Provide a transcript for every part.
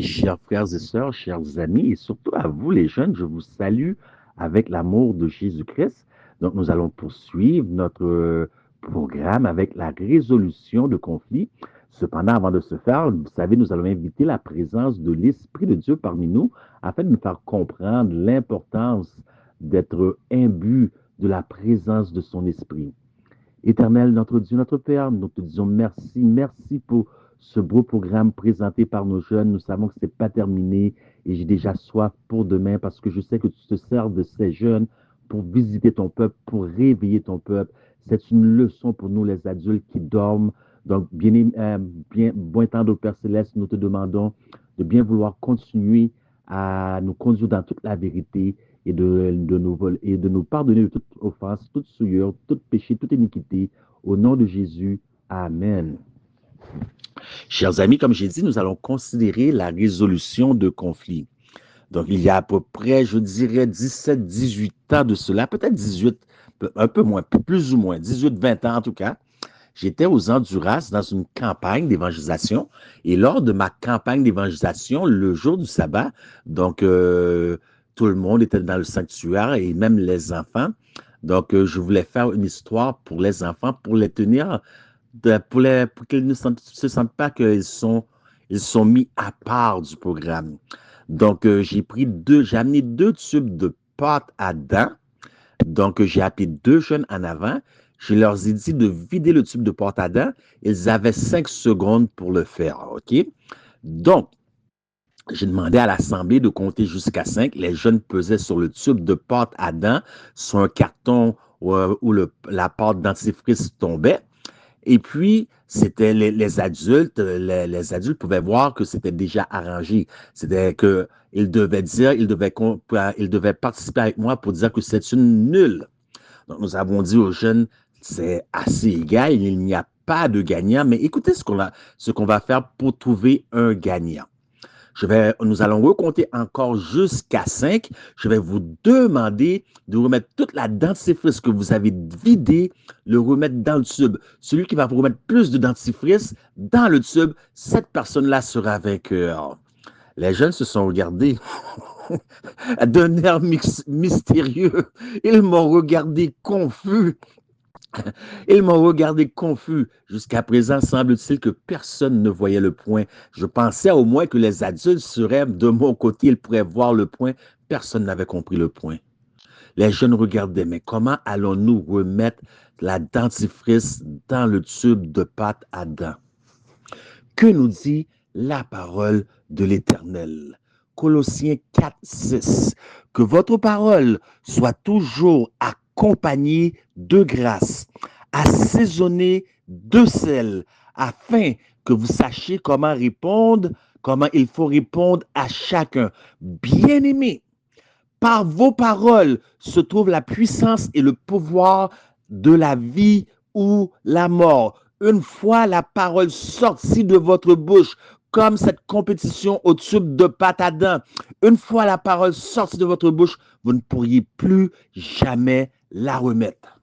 chers frères et sœurs, chers amis, et surtout à vous les jeunes, je vous salue avec l'amour de Jésus-Christ. Donc, nous allons poursuivre notre programme avec la résolution de conflits. Cependant, avant de ce faire, vous savez, nous allons inviter la présence de l'Esprit de Dieu parmi nous afin de nous faire comprendre l'importance d'être imbu de la présence de son Esprit. Éternel, notre Dieu, notre Père, nous te disons merci, merci pour ce beau programme présenté par nos jeunes. Nous savons que ce n'est pas terminé et j'ai déjà soif pour demain parce que je sais que tu te sers de ces jeunes pour visiter ton peuple, pour réveiller ton peuple. C'est une leçon pour nous, les adultes qui dorment. Donc, bon temps de Père Céleste, nous te demandons de bien vouloir continuer à nous conduire dans toute la vérité et de nous pardonner de toute offense, toute souillure, tout péché, toute iniquité. Au nom de Jésus, Amen. Chers amis, comme j'ai dit, nous allons considérer la résolution de conflits. Donc, il y a à peu près, je dirais, 17-18 ans de cela, peut-être 18, un peu moins, plus ou moins, 18-20 ans en tout cas. J'étais aux Honduras dans une campagne d'évangélisation et lors de ma campagne d'évangélisation, le jour du sabbat, donc tout le monde était dans le sanctuaire et même les enfants. Donc, je voulais faire une histoire pour les enfants, pour les tenir, pour qu'ils ne se sentent pas ils sont mis à part du programme. Donc, j'ai amené 2 tubes de pâte à dents. Donc, j'ai appelé 2 jeunes en avant. Je leur ai dit de vider le tube de pâte à dents. Ils avaient 5 secondes pour le faire, OK? Donc, j'ai demandé à l'Assemblée de compter jusqu'à 5. Les jeunes pesaient sur le tube de pâte à dents, sur un carton où la pâte dentifrice tombait. Et puis, c'était les adultes, les adultes pouvaient voir que c'était déjà arrangé. C'était qu'ils devaient ils devaient participer avec moi pour dire que c'est une nulle. Donc, nous avons dit aux jeunes, c'est assez égal, il n'y a pas de gagnant, mais écoutez ce qu'on va faire pour trouver un gagnant. Nous allons recompter encore jusqu'à 5. Je vais vous demander de remettre toute la dentifrice que vous avez vidée, le remettre dans le tube. Celui qui va vous remettre plus de dentifrice dans le tube, cette personne-là sera vainqueur. Les jeunes se sont regardés d'un air mystérieux. Ils m'ont regardé confus. Ils m'ont regardé confus. Jusqu'à présent, semble-t-il que personne ne voyait le point. Je pensais au moins que les adultes seraient de mon côté, ils pourraient voir le point. Personne n'avait compris le point. Les jeunes regardaient, mais comment allons-nous remettre la dentifrice dans le tube de pâte à dents? Que nous dit la parole de l'Éternel? Colossiens 4:6. Que votre parole soit toujours accompagnée de grâce, assaisonnée de sel, afin que vous sachiez comment il faut répondre à chacun. Bien-aimés, par vos paroles se trouve la puissance et le pouvoir de la vie ou la mort. Une fois la parole sortie de votre bouche, comme cette compétition au tube de pâte à dents, une fois la parole sortie de votre bouche, vous ne pourriez plus jamais la remettre.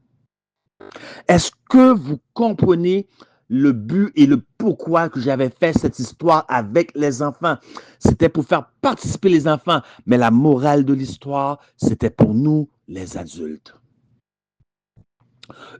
Est-ce que vous comprenez le but et le pourquoi que j'avais fait cette histoire avec les enfants? C'était pour faire participer les enfants, mais la morale de l'histoire, c'était pour nous, les adultes.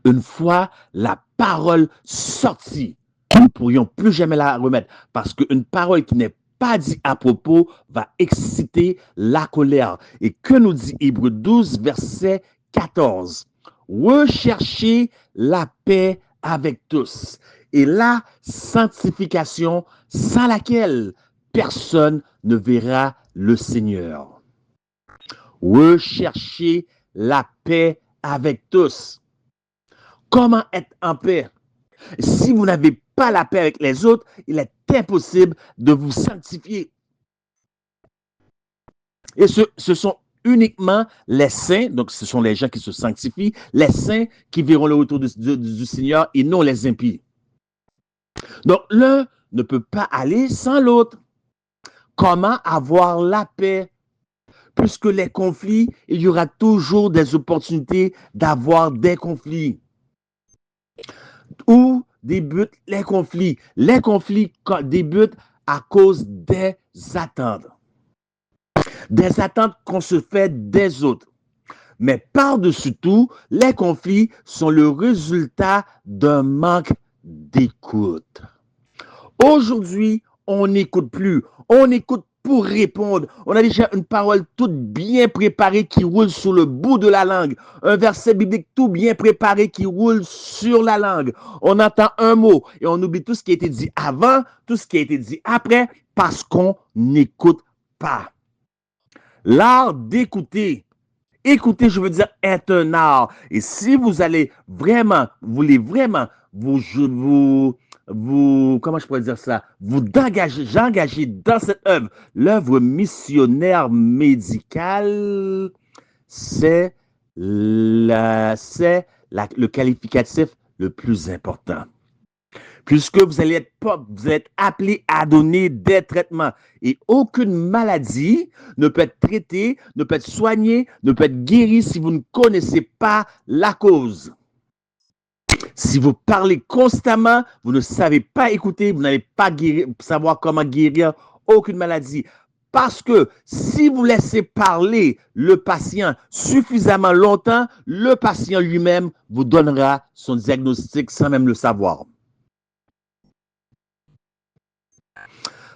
Une fois la parole sortie, nous ne pourrions plus jamais la remettre parce qu'une parole qui n'est pas dite à propos va exciter la colère. Et que nous dit Hébreux 12, verset 14? Recherchez la paix avec tous et la sanctification sans laquelle personne ne verra le Seigneur. Recherchez la paix avec tous. Comment être en paix? Si vous n'avez pas la paix avec les autres, il est impossible de vous sanctifier. Et ce sont uniquement les saints, donc ce sont les gens qui se sanctifient, les saints qui verront le retour du Seigneur et non les impies. Donc l'un ne peut pas aller sans l'autre. Comment avoir la paix? Puisque les conflits, il y aura toujours des opportunités d'avoir des conflits. Où débutent les conflits? Les conflits débutent à cause des attentes. Des attentes qu'on se fait des autres. Mais par-dessus tout, les conflits sont le résultat d'un manque d'écoute. Aujourd'hui, on n'écoute plus. On écoute pour répondre. On a déjà une parole toute bien préparée qui roule sur le bout de la langue. Un verset biblique tout bien préparé qui roule sur la langue. On entend un mot et on oublie tout ce qui a été dit avant, tout ce qui a été dit après, parce qu'on n'écoute pas. L'art d'écouter. Écouter, je veux dire, est un art. Et si vous voulez vraiment comment je pourrais dire ça, j'engager dans cette œuvre, l'œuvre missionnaire médicale, c'est le qualificatif le plus important. Puisque vous allez être appelé à donner des traitements. Et aucune maladie ne peut être traitée, ne peut être soignée, ne peut être guérie si vous ne connaissez pas la cause. Si vous parlez constamment, vous ne savez pas écouter, vous n'allez pas savoir comment guérir aucune maladie. Parce que si vous laissez parler le patient suffisamment longtemps, le patient lui-même vous donnera son diagnostic sans même le savoir.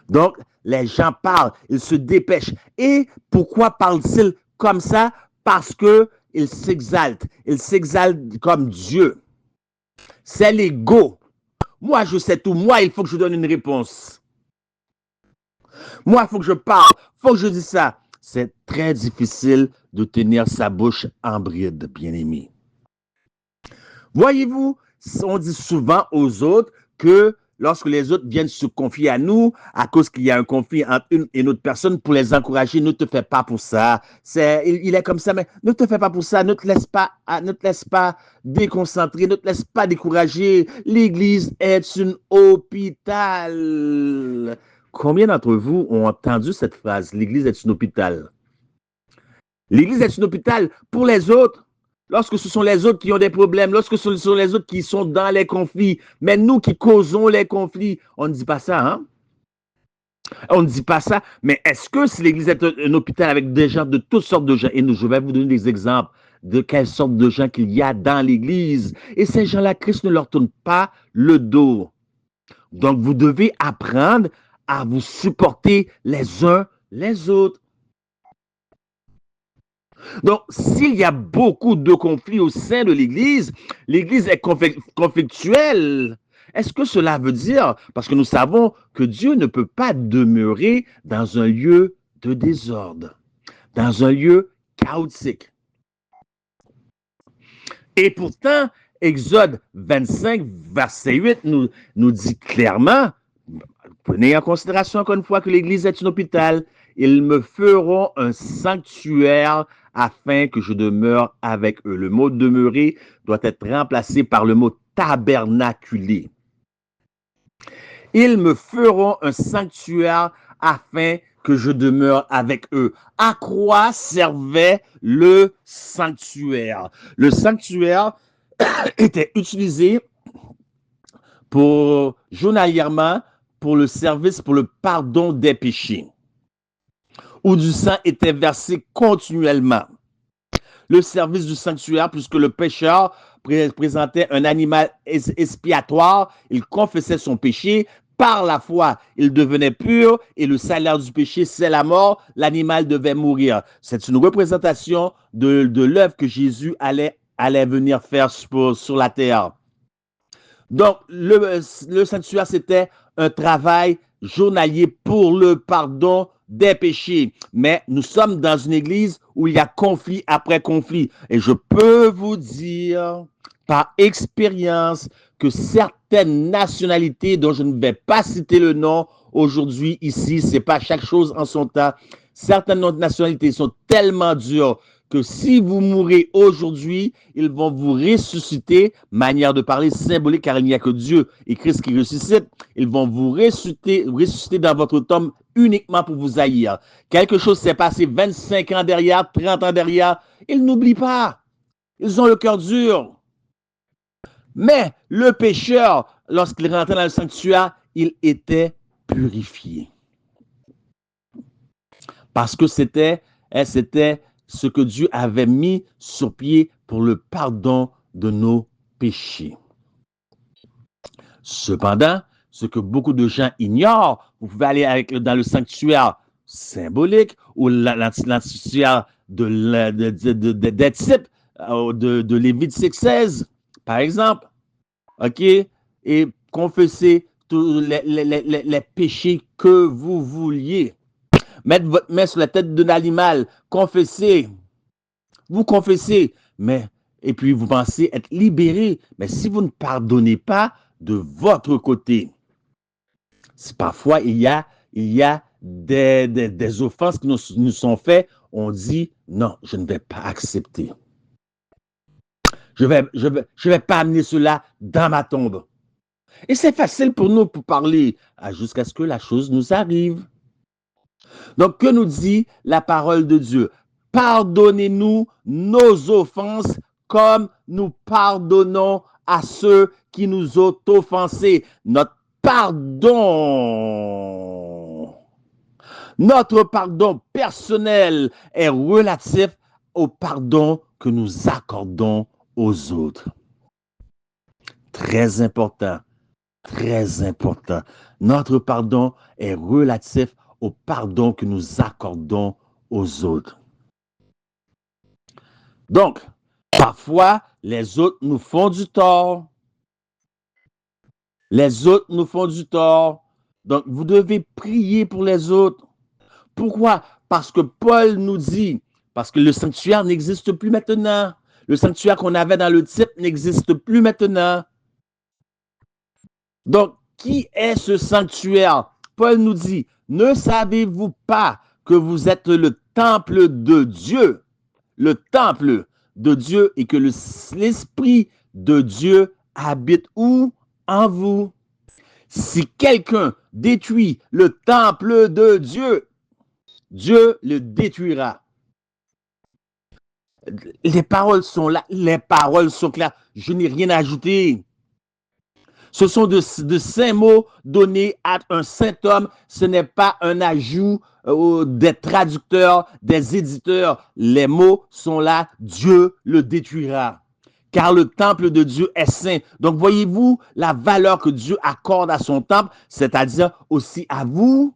Donc, les gens parlent, ils se dépêchent. Et pourquoi parlent-ils comme ça? Parce qu'ils s'exaltent. Ils s'exaltent comme Dieu. C'est l'ego. Moi, je sais tout. Moi, il faut que je donne une réponse. Moi, il faut que je parle. Il faut que je dise ça. C'est très difficile de tenir sa bouche en bride, bien-aimé. Voyez-vous, on dit souvent aux autres que lorsque les autres viennent se confier à nous, à cause qu'il y a un conflit entre une et une autre personne, pour les encourager, ne te fais pas pour ça. Il est comme ça, mais ne te fais pas pour ça, ne te laisse pas déconcentrer, ne te laisse pas décourager. L'Église est un hôpital. Combien d'entre vous ont entendu cette phrase? L'Église est un hôpital. L'Église est un hôpital pour les autres. Lorsque ce sont les autres qui ont des problèmes, lorsque ce sont les autres qui sont dans les conflits, mais nous qui causons les conflits, on ne dit pas ça, hein? On ne dit pas ça, mais est-ce que si l'Église est un hôpital avec des gens de toutes sortes de gens, et je vais vous donner des exemples de quelles sortes de gens qu'il y a dans l'Église, et ces gens-là, Christ ne leur tourne pas le dos. Donc, vous devez apprendre à vous supporter les uns les autres. Donc, s'il y a beaucoup de conflits au sein de l'Église, l'Église est conflictuelle. Est-ce que cela veut dire, parce que nous savons que Dieu ne peut pas demeurer dans un lieu de désordre, dans un lieu chaotique. Et pourtant, Exode 25, verset 8 nous dit clairement, prenez en considération encore une fois que l'Église est un hôpital, ils me feront un sanctuaire afin que je demeure avec eux. Le mot demeurer doit être remplacé par le mot tabernaculer. Ils me feront un sanctuaire afin que je demeure avec eux. À quoi servait le sanctuaire? Le sanctuaire était utilisé journalièrement pour le service, pour le pardon des péchés, où du sang était versé continuellement. Le service du sanctuaire, puisque le pécheur présentait un animal expiatoire, il confessait son péché, par la foi, il devenait pur et le salaire du péché, c'est la mort, l'animal devait mourir. C'est une représentation de l'œuvre que Jésus allait venir faire sur la terre. Donc, le sanctuaire, c'était un travail journalier pour le pardon des péchés. Mais nous sommes dans une église où il y a conflit après conflit. Et je peux vous dire, par expérience, que certaines nationalités dont je ne vais pas citer le nom aujourd'hui ici, c'est pas chaque chose en son temps, certaines nationalités sont tellement dures que si vous mourrez aujourd'hui, ils vont vous ressusciter, manière de parler symbolique, car il n'y a que Dieu et Christ qui ressuscite. Ils vont vous ressusciter dans votre tombe uniquement pour vous haïr. Quelque chose s'est passé 25 ans derrière, 30 ans derrière. Ils n'oublient pas. Ils ont le cœur dur. Mais le pécheur, lorsqu'il rentrait dans le sanctuaire, il était purifier. Parce que c'était ce que Dieu avait mis sur pied pour le pardon de nos péchés. Cependant, ce que beaucoup de gens ignorent, vous pouvez aller dans le sanctuaire symbolique ou le sanctuaire des types de Lévitique 16, par exemple, OK, et confesser tous les péchés que vous vouliez. Mettre votre main sur la tête d'un animal, confessez, vous confessez, et puis vous pensez être libéré. Mais si vous ne pardonnez pas de votre côté, parfois il y a des offenses qui nous sont faites, on dit non, je ne vais pas accepter. Je vais pas amener cela dans ma tombe. Et c'est facile pour nous pour parler jusqu'à ce que la chose nous arrive. Donc, que nous dit la parole de Dieu? Pardonnez-nous nos offenses comme nous pardonnons à ceux qui nous ont offensés. Notre pardon personnel est relatif au pardon que nous accordons aux autres. Très important, très important. Notre pardon est relatif au pardon que nous accordons aux autres. Donc, parfois, les autres nous font du tort. Les autres nous font du tort. Donc, vous devez prier pour les autres. Pourquoi? Parce que Paul nous dit, parce que le sanctuaire n'existe plus maintenant. Le sanctuaire qu'on avait dans le type n'existe plus maintenant. Donc, qui est ce sanctuaire? Paul nous dit, ne savez-vous pas que vous êtes le temple de Dieu? Le temple de Dieu et que l'Esprit de Dieu habite où? En vous. Si quelqu'un détruit le temple de Dieu, Dieu le détruira. Les paroles sont là, les paroles sont claires. Je n'ai rien à ajouter. Ce sont de saints mots donnés à un saint homme. Ce n'est pas un ajout des traducteurs, des éditeurs. Les mots sont là. Dieu le détruira. Car le temple de Dieu est saint. Donc, voyez-vous la valeur que Dieu accorde à son temple, c'est-à-dire aussi à vous.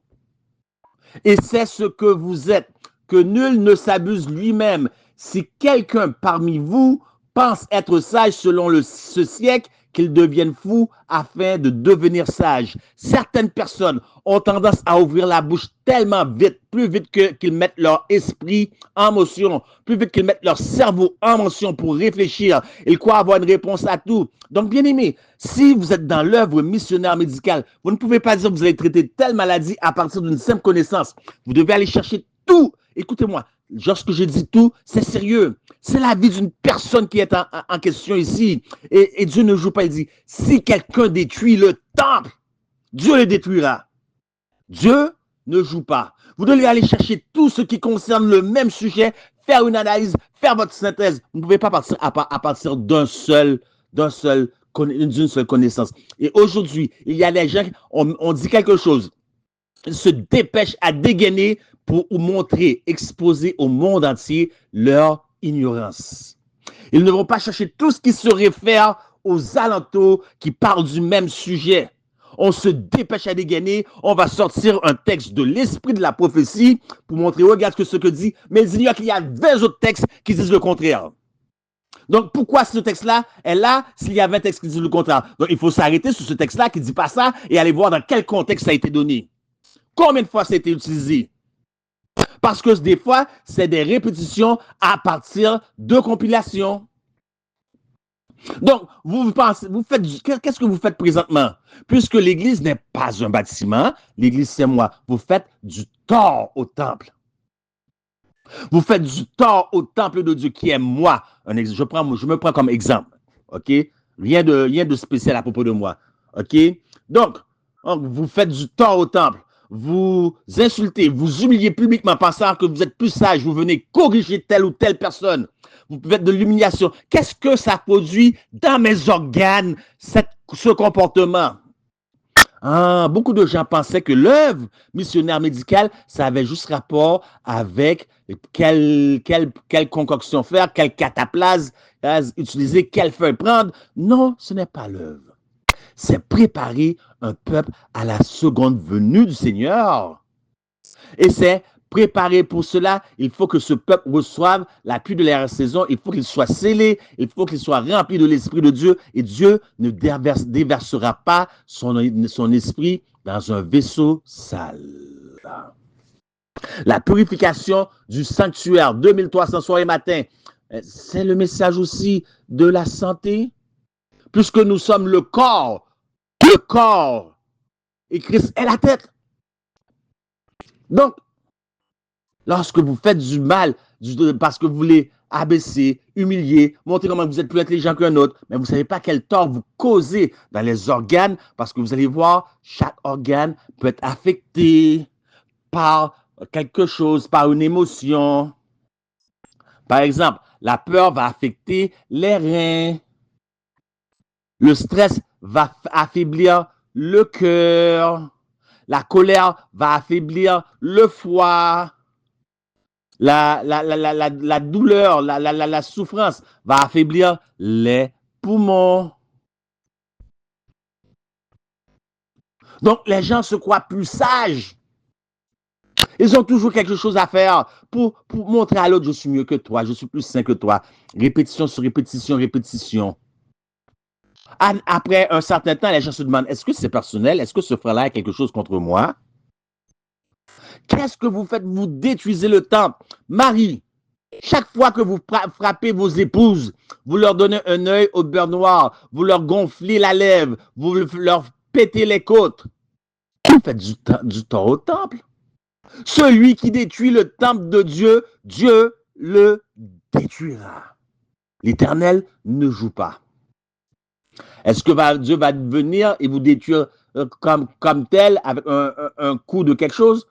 Et c'est ce que vous êtes. Que nul ne s'abuse lui-même. Si quelqu'un parmi vous pense être sage selon ce siècle, qu'ils deviennent fous afin de devenir sages. Certaines personnes ont tendance à ouvrir la bouche tellement vite, plus vite qu'ils mettent leur esprit en motion, plus vite qu'ils mettent leur cerveau en motion pour réfléchir. Ils croient avoir une réponse à tout. Donc, bien aimé, si vous êtes dans l'œuvre missionnaire médicale, vous ne pouvez pas dire que vous allez traiter telle maladie à partir d'une simple connaissance. Vous devez aller chercher tout. Écoutez-moi, lorsque je dis tout, c'est sérieux. C'est la vie d'une personne qui est en question ici. Et Dieu ne joue pas. Il dit, si quelqu'un détruit le temple, Dieu le détruira. Dieu ne joue pas. Vous devez aller chercher tout ce qui concerne le même sujet, faire une analyse, faire votre synthèse. Vous ne pouvez pas partir à partir d'une seule connaissance. Et aujourd'hui, il y a des gens, on dit quelque chose, ils se dépêchent à dégainer pour montrer, exposer au monde entier leur ignorance. Ils ne vont pas chercher tout ce qui se réfère aux alentours qui parlent du même sujet. On se dépêche à dégainer, on va sortir un texte de l'esprit de la prophétie pour montrer, regarde ce que dit, mais il ignorent qu'il y a 20 autres textes qui disent le contraire. Donc, pourquoi ce texte-là est là s'il y a 20 textes qui disent le contraire? Donc, il faut s'arrêter sur ce texte-là qui ne dit pas ça et aller voir dans quel contexte ça a été donné. Combien de fois ça a été utilisé? Parce que des fois, c'est des répétitions à partir de compilations. Donc, qu'est-ce que vous faites présentement? Puisque l'Église n'est pas un bâtiment, l'Église c'est moi, vous faites du tort au temple. Vous faites du tort au temple de Dieu qui est moi. Je me prends comme exemple. OK? Rien de spécial à propos de moi. OK? Donc, vous faites du tort au temple. Vous insultez, vous humiliez publiquement, pensant que vous êtes plus sage, vous venez corriger telle ou telle personne. Vous faites de l'humiliation. Qu'est-ce que ça produit dans mes organes, ce comportement? Ah, beaucoup de gens pensaient que l'œuvre missionnaire médicale, ça avait juste rapport avec quelle concoction faire, quelle cataplase utiliser, quelle feuille prendre. Non, ce n'est pas l'œuvre. C'est préparer un peuple à la seconde venue du Seigneur. Et c'est préparé pour cela. Il faut que ce peuple reçoive l'appui de la saison. Il faut qu'il soit scellé. Il faut qu'il soit rempli de l'Esprit de Dieu. Et Dieu ne déversera pas son esprit dans un vaisseau sale. La purification du sanctuaire, 2300 soirs et matins, c'est le message aussi de la santé. Puisque nous sommes le corps, et Christ est la tête. Donc, lorsque vous faites du mal parce que vous voulez abaisser, humilier, montrer comment vous êtes plus intelligent qu'un autre, mais vous ne savez pas quel tort vous causez dans les organes, parce que vous allez voir, chaque organe peut être affecté par quelque chose, par une émotion. Par exemple, la peur va affecter les reins. Le stress va affaiblir le cœur. La colère va affaiblir le foie. La douleur, la souffrance va affaiblir les poumons. Donc, les gens se croient plus sages. Ils ont toujours quelque chose à faire pour montrer à l'autre, je suis mieux que toi, je suis plus sain que toi. Répétition sur répétition, répétition. Après un certain temps, les gens se demandent, est-ce que c'est personnel? Est-ce que ce frère-là a quelque chose contre moi? Qu'est-ce que vous faites? Vous détruisez le temple. Marie, chaque fois que vous frappez vos épouses, vous leur donnez un œil au beurre noir, vous leur gonflez la lèvre, vous leur pétez les côtes. Vous faites du tort au temple. Celui qui détruit le temple de Dieu, Dieu le détruira. L'Éternel ne joue pas. Est-ce que Dieu va venir et vous détruire comme tel avec un coup de quelque chose?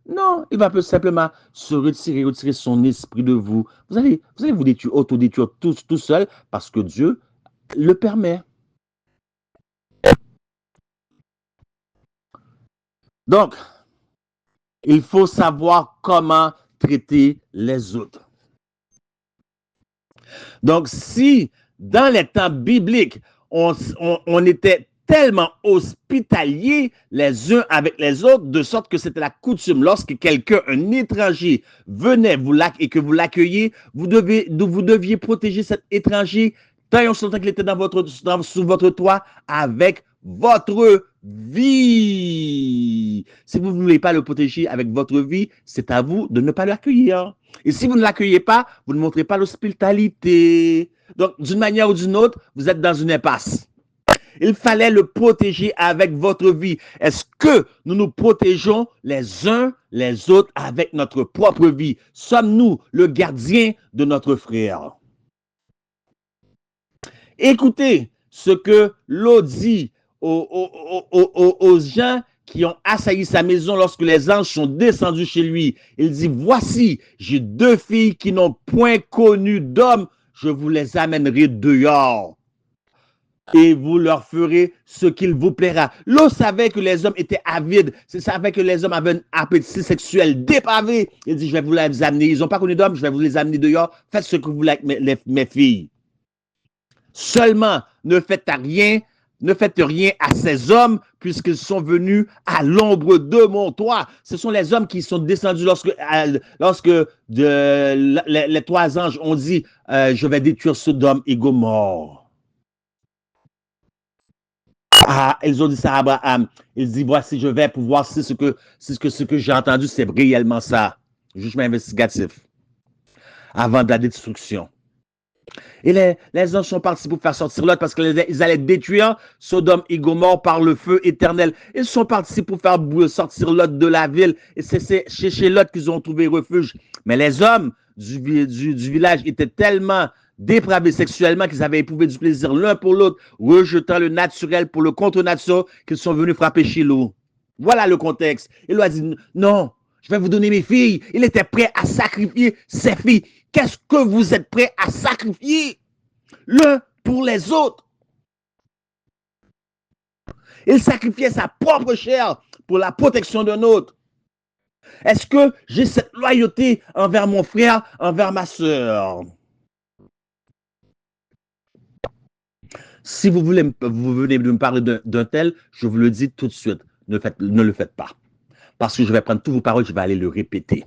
Non, il va simplement se retirer son esprit de vous. Vous allez vous détruire, autodétruire tout seul parce que Dieu le permet. Donc, il faut savoir comment traiter les autres. Donc, si dans les temps bibliques, on était tellement hospitaliers les uns avec les autres, de sorte que c'était la coutume, lorsque quelqu'un, un étranger, venait et que vous l'accueilliez, vous deviez protéger cet étranger tant et aussi longtemps qu'il était sous votre toit avec votre vie. Si vous ne voulez pas le protéger avec votre vie, c'est à vous de ne pas l'accueillir. Et si vous ne l'accueillez pas, vous ne montrez pas l'hospitalité. Donc, d'une manière ou d'une autre, vous êtes dans une impasse. Il fallait le protéger avec votre vie. Est-ce que nous nous protégeons les uns les autres avec notre propre vie? Sommes-nous le gardien de notre frère? Écoutez ce que l'eau dit aux gens qui ont assailli sa maison lorsque les anges sont descendus chez lui. Il dit, voici, j'ai 2 filles qui n'ont point connu d'homme, je vous les amènerai dehors. Et vous leur ferez ce qu'il vous plaira. L'eau savait que les hommes étaient avides. Il savait que les hommes avaient un appétit sexuel dépravé. Il dit, je vais vous les amener. Ils n'ont pas connu d'homme, je vais vous les amener dehors. Faites ce que vous voulez avec mes filles. Seulement, ne faites rien à ces hommes, puisqu'ils sont venus à l'ombre de mon toit. Ce sont les hommes qui sont descendus lorsque les 3 anges ont dit, je vais détruire Sodome et Gomorrhe. Ah, ils ont dit ça à Abraham. Il dit, voici, je vais pouvoir si ce que j'ai entendu, c'est réellement ça. Jugement investigatif. Avant de la destruction. Et les anges sont partis pour faire sortir Lot parce qu'ils allaient détruire Sodome et Gomorrhe par le feu éternel. Ils sont partis pour faire sortir Lot de la ville. Et c'est chez Lot qu'ils ont trouvé refuge. Mais les hommes du village étaient tellement dépravés sexuellement qu'ils avaient éprouvé du plaisir l'un pour l'autre, rejetant le naturel pour le contre-nature, qu'ils sont venus frapper chez l'eau. Voilà le contexte. Il lui a dit, non, je vais vous donner mes filles. Il était prêt à sacrifier ses filles. Qu'est-ce que vous êtes prêts à sacrifier l'un pour les autres? Il sacrifiait sa propre chair pour la protection d'un autre. Est-ce que j'ai cette loyauté envers mon frère, envers ma sœur? Si vous venez de me parler d'un tel, je vous le dis tout de suite, ne le faites pas. Parce que je vais prendre toutes vos paroles, je vais aller le répéter.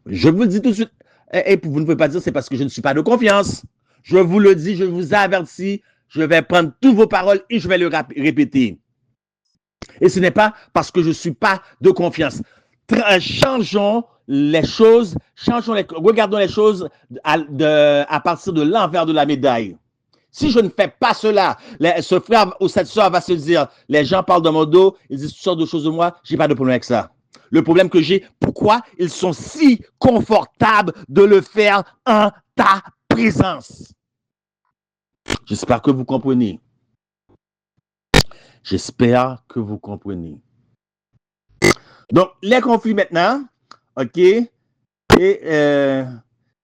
Je vous le dis tout de suite. Et vous ne pouvez pas dire c'est parce que je ne suis pas de confiance. Je vous le dis, je vous avertis, je vais prendre toutes vos paroles et je vais le répéter. Et ce n'est pas parce que je ne suis pas de confiance. Changeons les choses, regardons les choses à partir de l'envers de la médaille. Si je ne fais pas cela, ce frère ou cette soeur va se dire, les gens parlent de mon dos, ils disent toutes sortes de choses de moi, je n'ai pas de problème avec ça. Le problème que j'ai, pourquoi ils sont si confortables de le faire en ta présence? J'espère que vous comprenez. J'espère que vous comprenez. Donc, les conflits maintenant, OK, et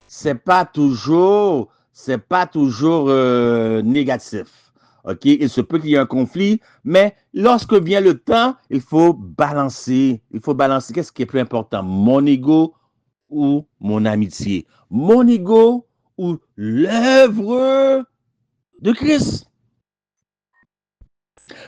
c'est pas toujours négatif. OK, il se peut qu'il y ait un conflit, mais lorsque vient le temps, il faut balancer. Il faut balancer. Qu'est-ce qui est plus important? Mon ego ou mon amitié? Mon ego ou l'œuvre de Christ?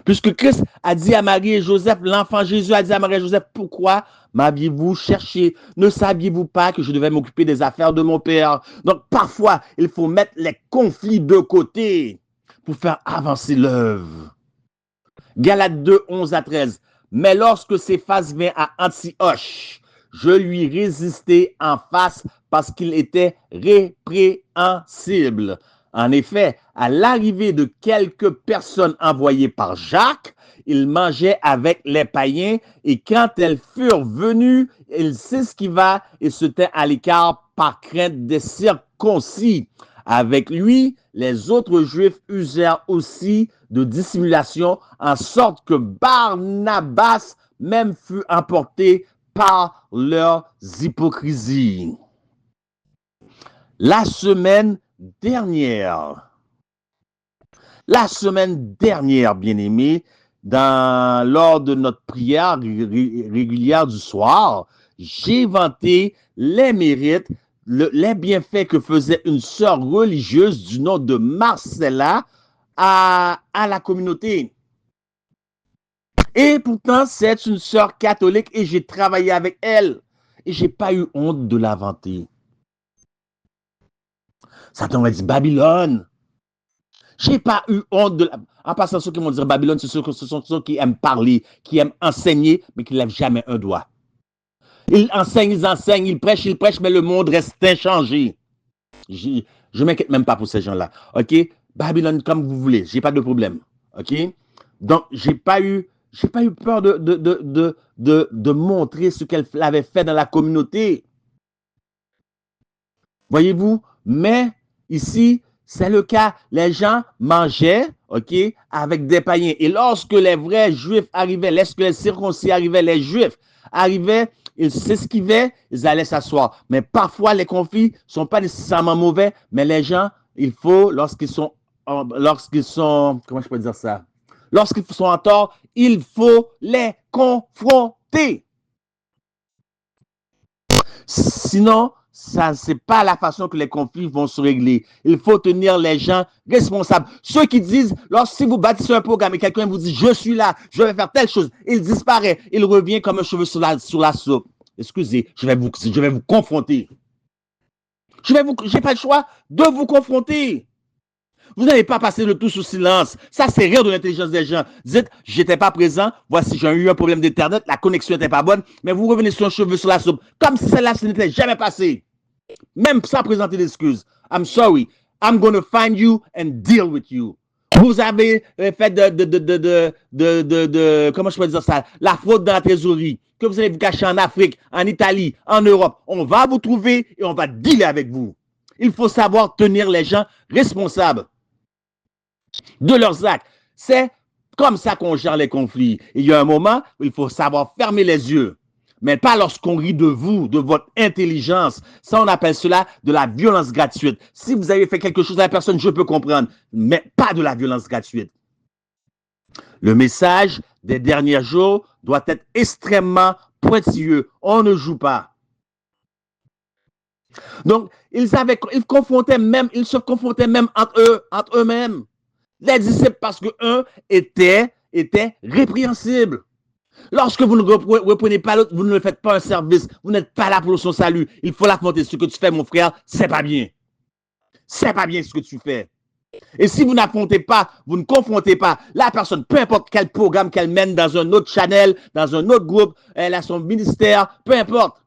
Puisque Christ a dit à Marie et Joseph, l'enfant Jésus a dit à Marie et Joseph, pourquoi m'aviez-vous cherché? Ne saviez-vous pas que je devais m'occuper des affaires de mon Père? Donc parfois, il faut mettre les conflits de côté pour faire avancer l'œuvre. Galates 2, 11 à 13. Mais lorsque Céphas vint à Antioche, je lui résistai en face parce qu'il était répréhensible. En effet, à l'arrivée de quelques personnes envoyées par Jacques, il mangeait avec les païens et quand elles furent venues, il s'esquiva et se tint à l'écart par crainte des circoncis. Avec lui, les autres Juifs usèrent aussi de dissimulation, en sorte que Barnabas même fut emporté par leurs hypocrisies. La semaine dernière, bien-aimés, lors de notre prière régulière du soir, j'ai vanté les mérites, les bienfaits que faisait une sœur religieuse du nom de Marcella à la communauté. Et pourtant, c'est une sœur catholique et j'ai travaillé avec elle. Et je n'ai pas eu honte de la vanter. Satan m'a dit Babylone. Je n'ai pas eu honte de la... En passant, ceux qui vont dire Babylone, ce sont ceux qui aiment parler, qui aiment enseigner, mais qui ne lèvent jamais un doigt. Ils enseignent, ils prêchent, mais le monde reste inchangé. Je ne m'inquiète même pas pour ces gens-là. OK? Babylone, comme vous voulez, je n'ai pas de problème. OK? Donc, je n'ai pas eu peur de montrer ce qu'elle avait fait dans la communauté. Voyez-vous? Mais ici, c'est le cas. Les gens mangeaient, OK, avec des païens. Et lorsque les vrais Juifs arrivaient, lorsque les circoncis arrivaient, les Juifs arrivaient, ils s'esquivaient, ils allaient s'asseoir. Mais parfois, les conflits ne sont pas nécessairement mauvais, mais les gens, il faut, lorsqu'ils sont, comment je peux dire ça? Lorsqu'ils sont en tort, il faut les confronter. Sinon, ça, c'est pas la façon que les conflits vont se régler. Il faut tenir les gens responsables. Ceux qui disent, si vous bâtissez un programme et quelqu'un vous dit, je suis là, je vais faire telle chose, il disparaît, il revient comme un cheveu sur la soupe. Excusez, je vais vous confronter. J'ai pas le choix de vous confronter. Vous n'allez pas passer le tout sous silence. Ça, c'est rire de l'intelligence des gens. Dites, j'étais pas présent, voici, j'ai eu un problème d'Internet, la connexion n'était pas bonne, mais vous revenez sur un cheveu sur la soupe. Comme si celle-là, ce n'était jamais passé. Même sans présenter d'excuses. I'm sorry. I'm going to find you and deal with you. Vous avez fait comment je peux dire ça, la fraude dans la trésorerie, que vous allez vous cacher en Afrique, en Italie, en Europe. On va vous trouver et on va dealer avec vous. Il faut savoir tenir les gens responsables de leurs actes. C'est comme ça qu'on gère les conflits. Il y a un moment où il faut savoir fermer les yeux. Mais pas lorsqu'on rit de vous, de votre intelligence. Ça, on appelle cela de la violence gratuite. Si vous avez fait quelque chose à la personne, je peux comprendre. Mais pas de la violence gratuite. Le message des derniers jours doit être extrêmement pointilleux. On ne joue pas. Donc, ils se confrontaient même entre eux-mêmes. Les disciples, parce que un était répréhensible. Lorsque vous ne reprenez pas l'autre, vous ne faites pas un service. Vous n'êtes pas là pour son salut. Il faut l'affronter. Ce que tu fais, mon frère, c'est pas bien. C'est pas bien ce que tu fais. Et si vous n'affrontez pas, vous ne confrontez pas la personne, peu importe quel programme qu'elle mène dans un autre channel, dans un autre groupe, elle a son ministère, peu importe.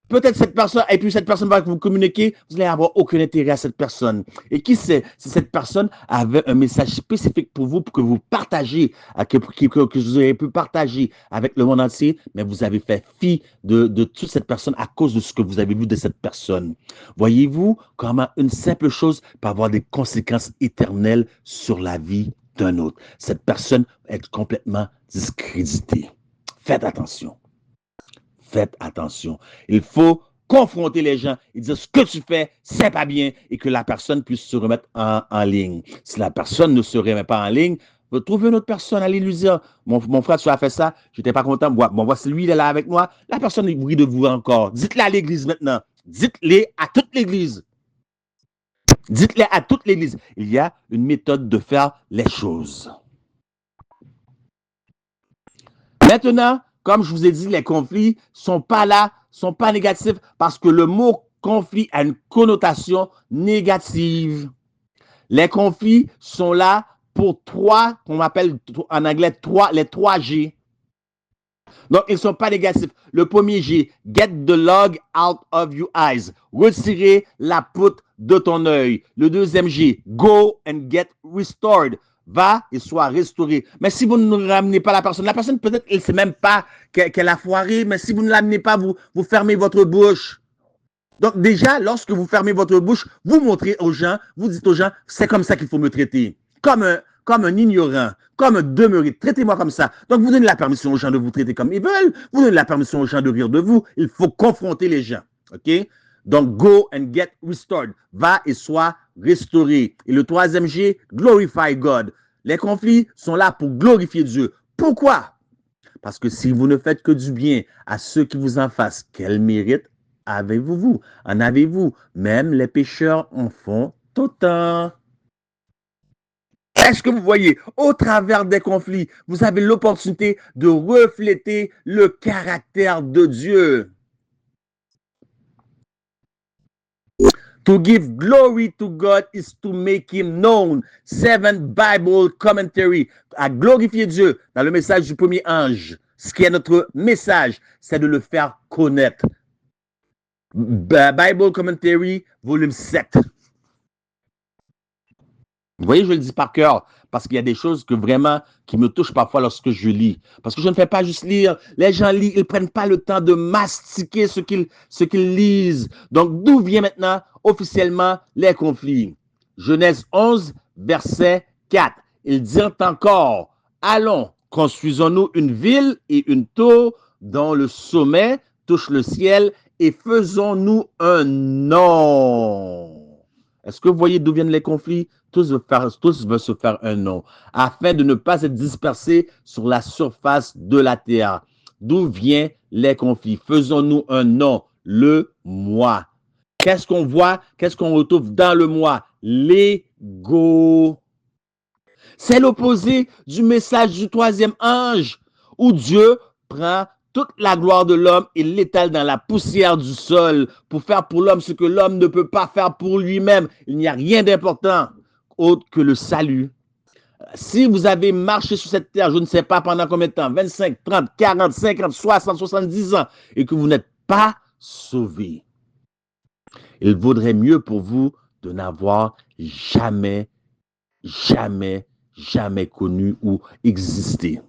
Peut-être cette personne, et puis cette personne va vous communiquer, vous n'allez avoir aucun intérêt à cette personne. Et qui sait, si cette personne avait un message spécifique pour vous, pour que vous partagez, que vous auriez pu partager avec le monde entier, mais vous avez fait fi de toute cette personne à cause de ce que vous avez vu de cette personne. Voyez-vous comment une simple chose peut avoir des conséquences éternelles sur la vie d'un autre. Cette personne est complètement discréditée. Faites attention. Faites attention. Il faut confronter les gens et dire ce que tu fais, c'est pas bien et que la personne puisse se remettre en ligne. Si la personne ne se remet pas en ligne, vous trouvez une autre personne, allez lui dire mon frère, tu as fait ça, je n'étais pas content. Bon, voici lui, il est là avec moi. La personne rit de vous encore. Dites-le à l'église maintenant. Dites-le à toute l'église. Dites-le à toute l'église. Il y a une méthode de faire les choses. Maintenant, comme je vous ai dit, les conflits sont pas là, sont pas négatifs parce que le mot conflit a une connotation négative. Les conflits sont là pour trois, qu'on appelle en anglais les 3 G. Donc, ils ne sont pas négatifs. Le premier G, get the log out of your eyes. Retirer la poutre de ton œil. Le deuxième G, go and get restored. Va et soit restauré. Mais si vous ne ramenez pas la personne peut-être elle ne sait même pas qu'elle a foiré, mais si vous ne l'amenez pas, vous fermez votre bouche. Donc déjà, lorsque vous fermez votre bouche, vous montrez aux gens, vous dites aux gens, c'est comme ça qu'il faut me traiter. Comme un ignorant, comme un demeuré. Traitez-moi comme ça. Donc vous donnez la permission aux gens de vous traiter comme ils veulent. Vous donnez la permission aux gens de rire de vous. Il faut confronter les gens. OK? Donc, go and get restored. Va et sois restauré. Et le troisième G, glorify God. Les conflits sont là pour glorifier Dieu. Pourquoi? Parce que si vous ne faites que du bien à ceux qui vous en fassent, quel mérite avez-vous? En avez-vous? Même les pécheurs en font autant. Est-ce que vous voyez, au travers des conflits, vous avez l'opportunité de refléter le caractère de Dieu. To give glory to God is to make him known. 7 Bible commentary. À glorifier Dieu dans le message du premier ange. Ce qui est notre message, c'est de le faire connaître. Bible commentary, volume 7. Vous voyez, je le dis par cœur, parce qu'il y a des choses que vraiment qui me touchent parfois lorsque je lis. Parce que je ne fais pas juste lire. Les gens lisent, ils ne prennent pas le temps de mastiquer ce qu'ils lisent. Donc, d'où vient maintenant officiellement les conflits? Genèse 11, verset 4. Ils dirent encore, allons, construisons-nous une ville et une tour dont le sommet touche le ciel et faisons-nous un nom. Est-ce que vous voyez d'où viennent les conflits? Tous veulent se faire un nom, afin de ne pas être dispersés sur la surface de la terre. D'où viennent les conflits? Faisons-nous un nom, le moi. Qu'est-ce qu'on voit? Qu'est-ce qu'on retrouve dans le moi? L'ego. C'est l'opposé du message du troisième ange, où Dieu prend toute la gloire de l'homme et l'étale dans la poussière du sol pour faire pour l'homme ce que l'homme ne peut pas faire pour lui-même. Il n'y a rien d'important autre que le salut. Si vous avez marché sur cette terre, je ne sais pas pendant combien de temps, 25, 30, 40, 50, 60, 70 ans, et que vous n'êtes pas sauvé, il vaudrait mieux pour vous de n'avoir jamais connu ou existé.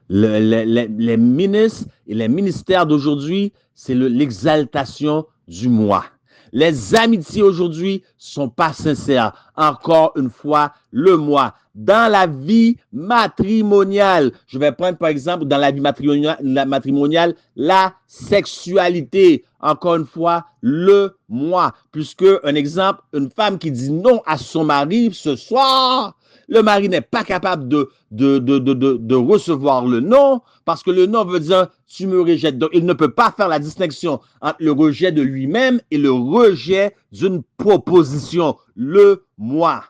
Les ministres et les ministères d'aujourd'hui, c'est l'exaltation du moi. Les amitiés aujourd'hui sont pas sincères. Encore une fois, le moi. Dans la vie matrimoniale, je vais prendre par exemple dans la vie matrimoniale, la sexualité. Encore une fois, le moi. Puisque, un exemple, une femme qui dit non à son mari ce soir, Le mari n'est pas capable de recevoir le non, parce que le non veut dire tu me rejettes. Donc, il ne peut pas faire la distinction entre le rejet de lui-même et le rejet d'une proposition, le moi.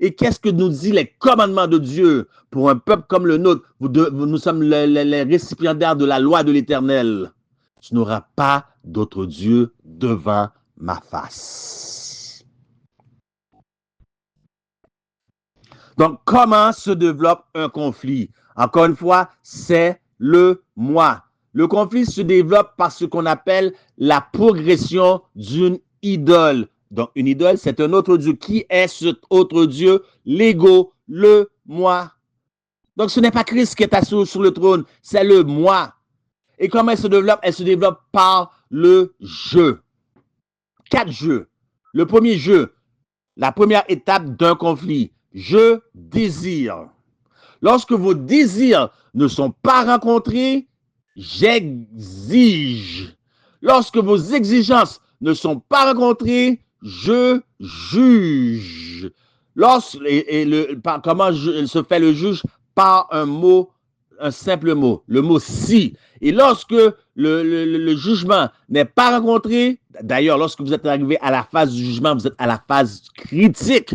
Et qu'est-ce que nous dit les commandements de Dieu pour un peuple comme le nôtre? Nous sommes les récipiendaires de la loi de l'Éternel. Tu n'auras pas d'autre Dieu devant ma face. Donc, comment se développe un conflit? Encore une fois, c'est le moi. Le conflit se développe par ce qu'on appelle la progression d'une idole. Donc, une idole, c'est un autre Dieu. Qui est cet autre Dieu? L'ego, le moi. Donc, ce n'est pas Christ qui est assis sur le trône, c'est le moi. Et comment elle se développe? Elle se développe par le jeu. 4 jeux. Le premier jeu, la première étape d'un conflit, je désire. Lorsque vos désirs ne sont pas rencontrés, j'exige. Lorsque vos exigences ne sont pas rencontrées, je juge. Comment se fait le juge? Par un mot, un simple mot, le mot si. Et lorsque le jugement n'est pas rencontré, d'ailleurs, lorsque vous êtes arrivé à la phase du jugement, vous êtes à la phase critique.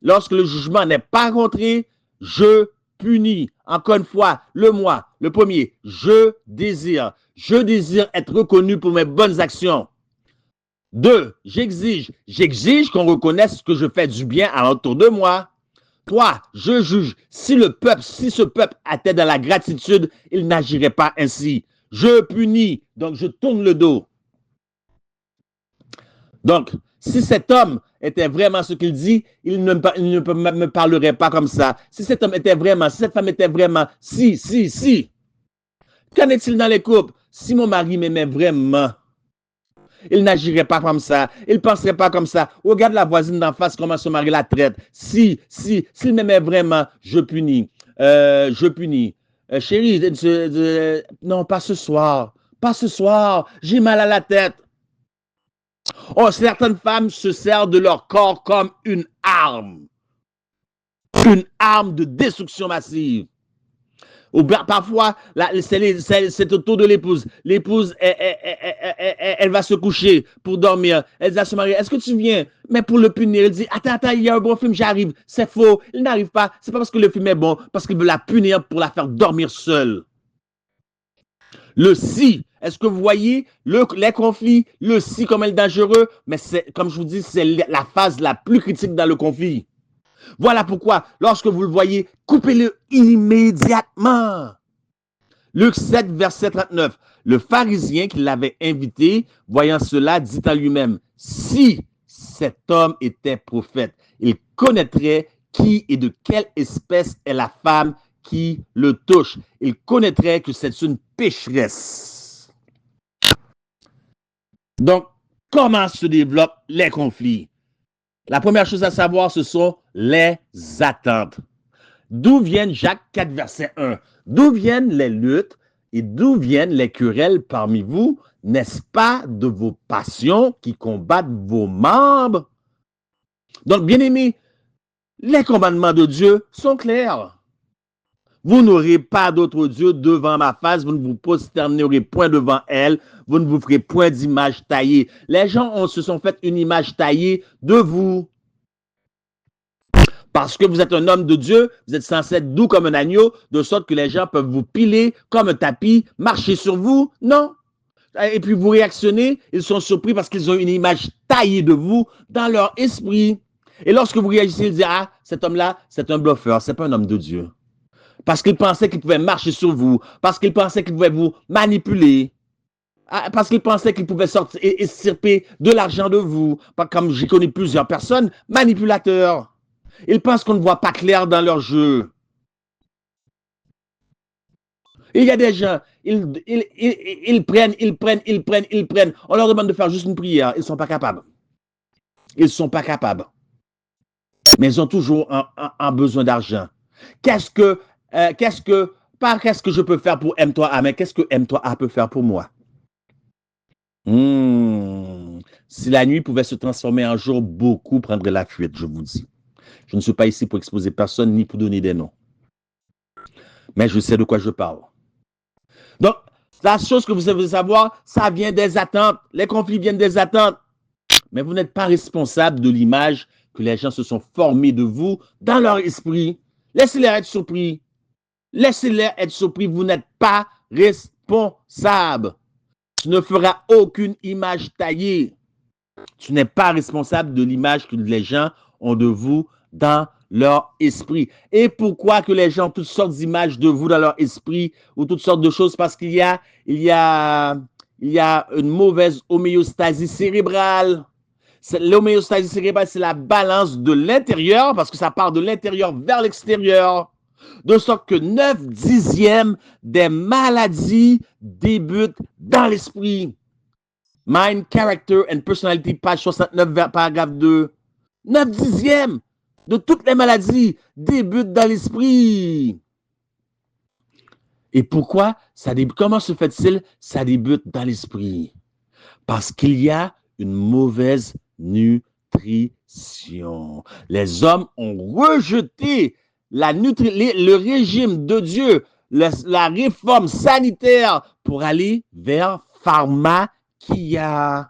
Lorsque le jugement n'est pas rencontré, je punis. Encore une fois, le moi, le premier, je désire. Je désire être reconnu pour mes bonnes actions. 2, j'exige. J'exige qu'on reconnaisse que je fais du bien autour de moi. 3, je juge. Si ce peuple était dans la gratitude, il n'agirait pas ainsi. Je punis, donc je tourne le dos. Donc, si cet homme était vraiment ce qu'il dit, il ne me parlerait pas comme ça. Si cet homme était vraiment, si cette femme était vraiment, si. Qu'en est-il dans les couples? Si mon mari m'aimait vraiment, il n'agirait pas comme ça. Il ne penserait pas comme ça. Regarde la voisine d'en face, comment son mari la traite. S'il m'aimait vraiment, je punis. Chérie, non, pas ce soir. Pas ce soir. J'ai mal à la tête. Oh, certaines femmes se servent de leur corps comme une arme. Une arme de destruction massive. Ou parfois, c'est au tour de l'épouse. L'épouse, elle va se coucher pour dormir. Elle dit à son mari, est-ce que tu viens? Mais pour le punir, elle dit, attends, il y a un bon film, j'arrive. C'est faux, il n'arrive pas. C'est pas parce que le film est bon, parce qu'il veut la punir pour la faire dormir seule. Le si, est-ce que vous voyez les conflits, le si comme elle est dangereux, mais comme je vous dis, c'est la phase la plus critique dans le conflit. Voilà pourquoi, lorsque vous le voyez, coupez-le immédiatement. Luc 7, verset 39. Le pharisien qui l'avait invité, voyant cela, dit en lui-même, si cet homme était prophète, il connaîtrait qui et de quelle espèce est la femme qui le touche. Il connaîtrait que c'est une pécheresse. Donc, comment se développent les conflits? La première chose à savoir, ce sont les attentes. D'où viennent Jacques 4, verset 1? D'où viennent les luttes et d'où viennent les querelles parmi vous? N'est-ce pas de vos passions qui combattent vos membres? Donc, bien aimés, les commandements de Dieu sont clairs. Vous n'aurez pas d'autre Dieu devant ma face, vous ne vous prosternerez point devant elle, vous ne vous ferez point d'image taillée. Les gens se sont fait une image taillée de vous. Parce que vous êtes un homme de Dieu, vous êtes censé être doux comme un agneau, de sorte que les gens peuvent vous piler comme un tapis, marcher sur vous. Non. Et puis vous réactionnez, ils sont surpris parce qu'ils ont une image taillée de vous dans leur esprit. Et lorsque vous réagissez, ils disent, ah, cet homme-là, c'est un bluffeur, c'est pas un homme de Dieu. Parce qu'il pensait qu'il pouvait marcher sur vous, parce qu'il pensait qu'il pouvait vous manipuler, parce qu'il pensait qu'il pouvait sortir et estirper de l'argent de vous. Comme j'ai connu plusieurs personnes, manipulateurs. Ils pensent qu'on ne voit pas clair dans leur jeu. Et il y a des gens, ils prennent. On leur demande de faire juste une prière. Ils ne sont pas capables. Ils ne sont pas capables. Mais ils ont toujours un besoin d'argent. Qu'est-ce que je peux faire pour M3A, mais qu'est-ce que M3A peut faire pour moi? Si la nuit pouvait se transformer en jour, beaucoup prendraient la fuite, je vous dis. Je ne suis pas ici pour exposer personne ni pour donner des noms. Mais je sais de quoi je parle. Donc, la chose que vous devez savoir, ça vient des attentes. Les conflits viennent des attentes. Mais vous n'êtes pas responsable de l'image que les gens se sont formés de vous dans leur esprit. Laissez-les être surpris. Laissez-les être surpris. Vous n'êtes pas responsable. Tu ne feras aucune image taillée. Tu n'es pas responsable de l'image que les gens ont de vous dans leur esprit. Et pourquoi que les gens ont toutes sortes d'images de vous dans leur esprit ou toutes sortes de choses? Parce qu'il y a une mauvaise homéostasie cérébrale. L'homéostasie cérébrale, c'est la balance de l'intérieur, parce que ça part de l'intérieur vers l'extérieur. De sorte que 9/10 des maladies débutent dans l'esprit. Mind, Character and Personality, page 69, paragraphe 2. 9/10 de toutes les maladies débutent dans l'esprit. Et pourquoi? Comment se fait-il? Ça débute dans l'esprit. Parce qu'il y a une mauvaise nutrition. Les hommes ont rejeté le régime de Dieu, la réforme sanitaire pour aller vers pharmakia.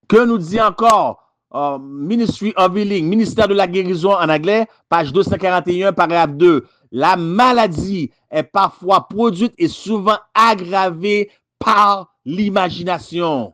Que nous dit encore Ministry of Healing, ministère de la guérison en anglais, page 241, paragraphe 2. La maladie est parfois produite et souvent aggravée par l'imagination.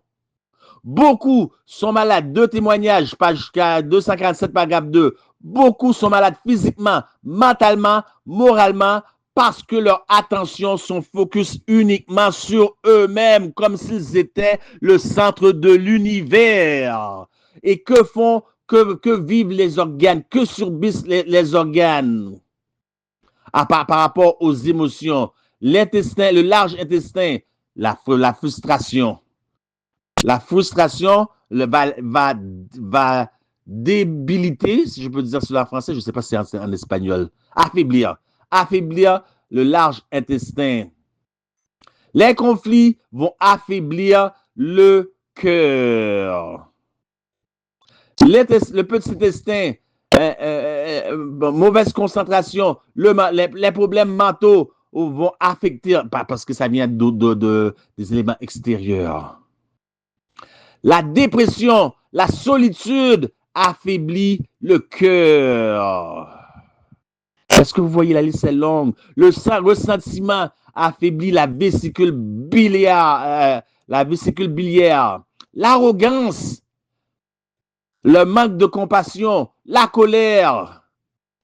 Beaucoup sont malades. Deux témoignages, page 247, paragraphe 2. Beaucoup sont malades physiquement, mentalement, moralement, parce que leur attention sont focus uniquement sur eux-mêmes, comme s'ils étaient le centre de l'univers. Et que vivent les organes? Que subissent les organes? Par rapport aux émotions, l'intestin, le large intestin, la frustration. La frustration va débiliter, si je peux dire cela en français, je ne sais pas si c'est en espagnol, affaiblir le large intestin. Les conflits vont affaiblir le cœur. Le petit intestin, mauvaise concentration, les problèmes mentaux vont affecter, parce que ça vient des éléments extérieurs. La dépression, la solitude affaiblit le cœur. Est-ce que vous voyez, la liste est longue? Le ressentiment affaiblit la vésicule biliaire. L'arrogance, le manque de compassion, la colère,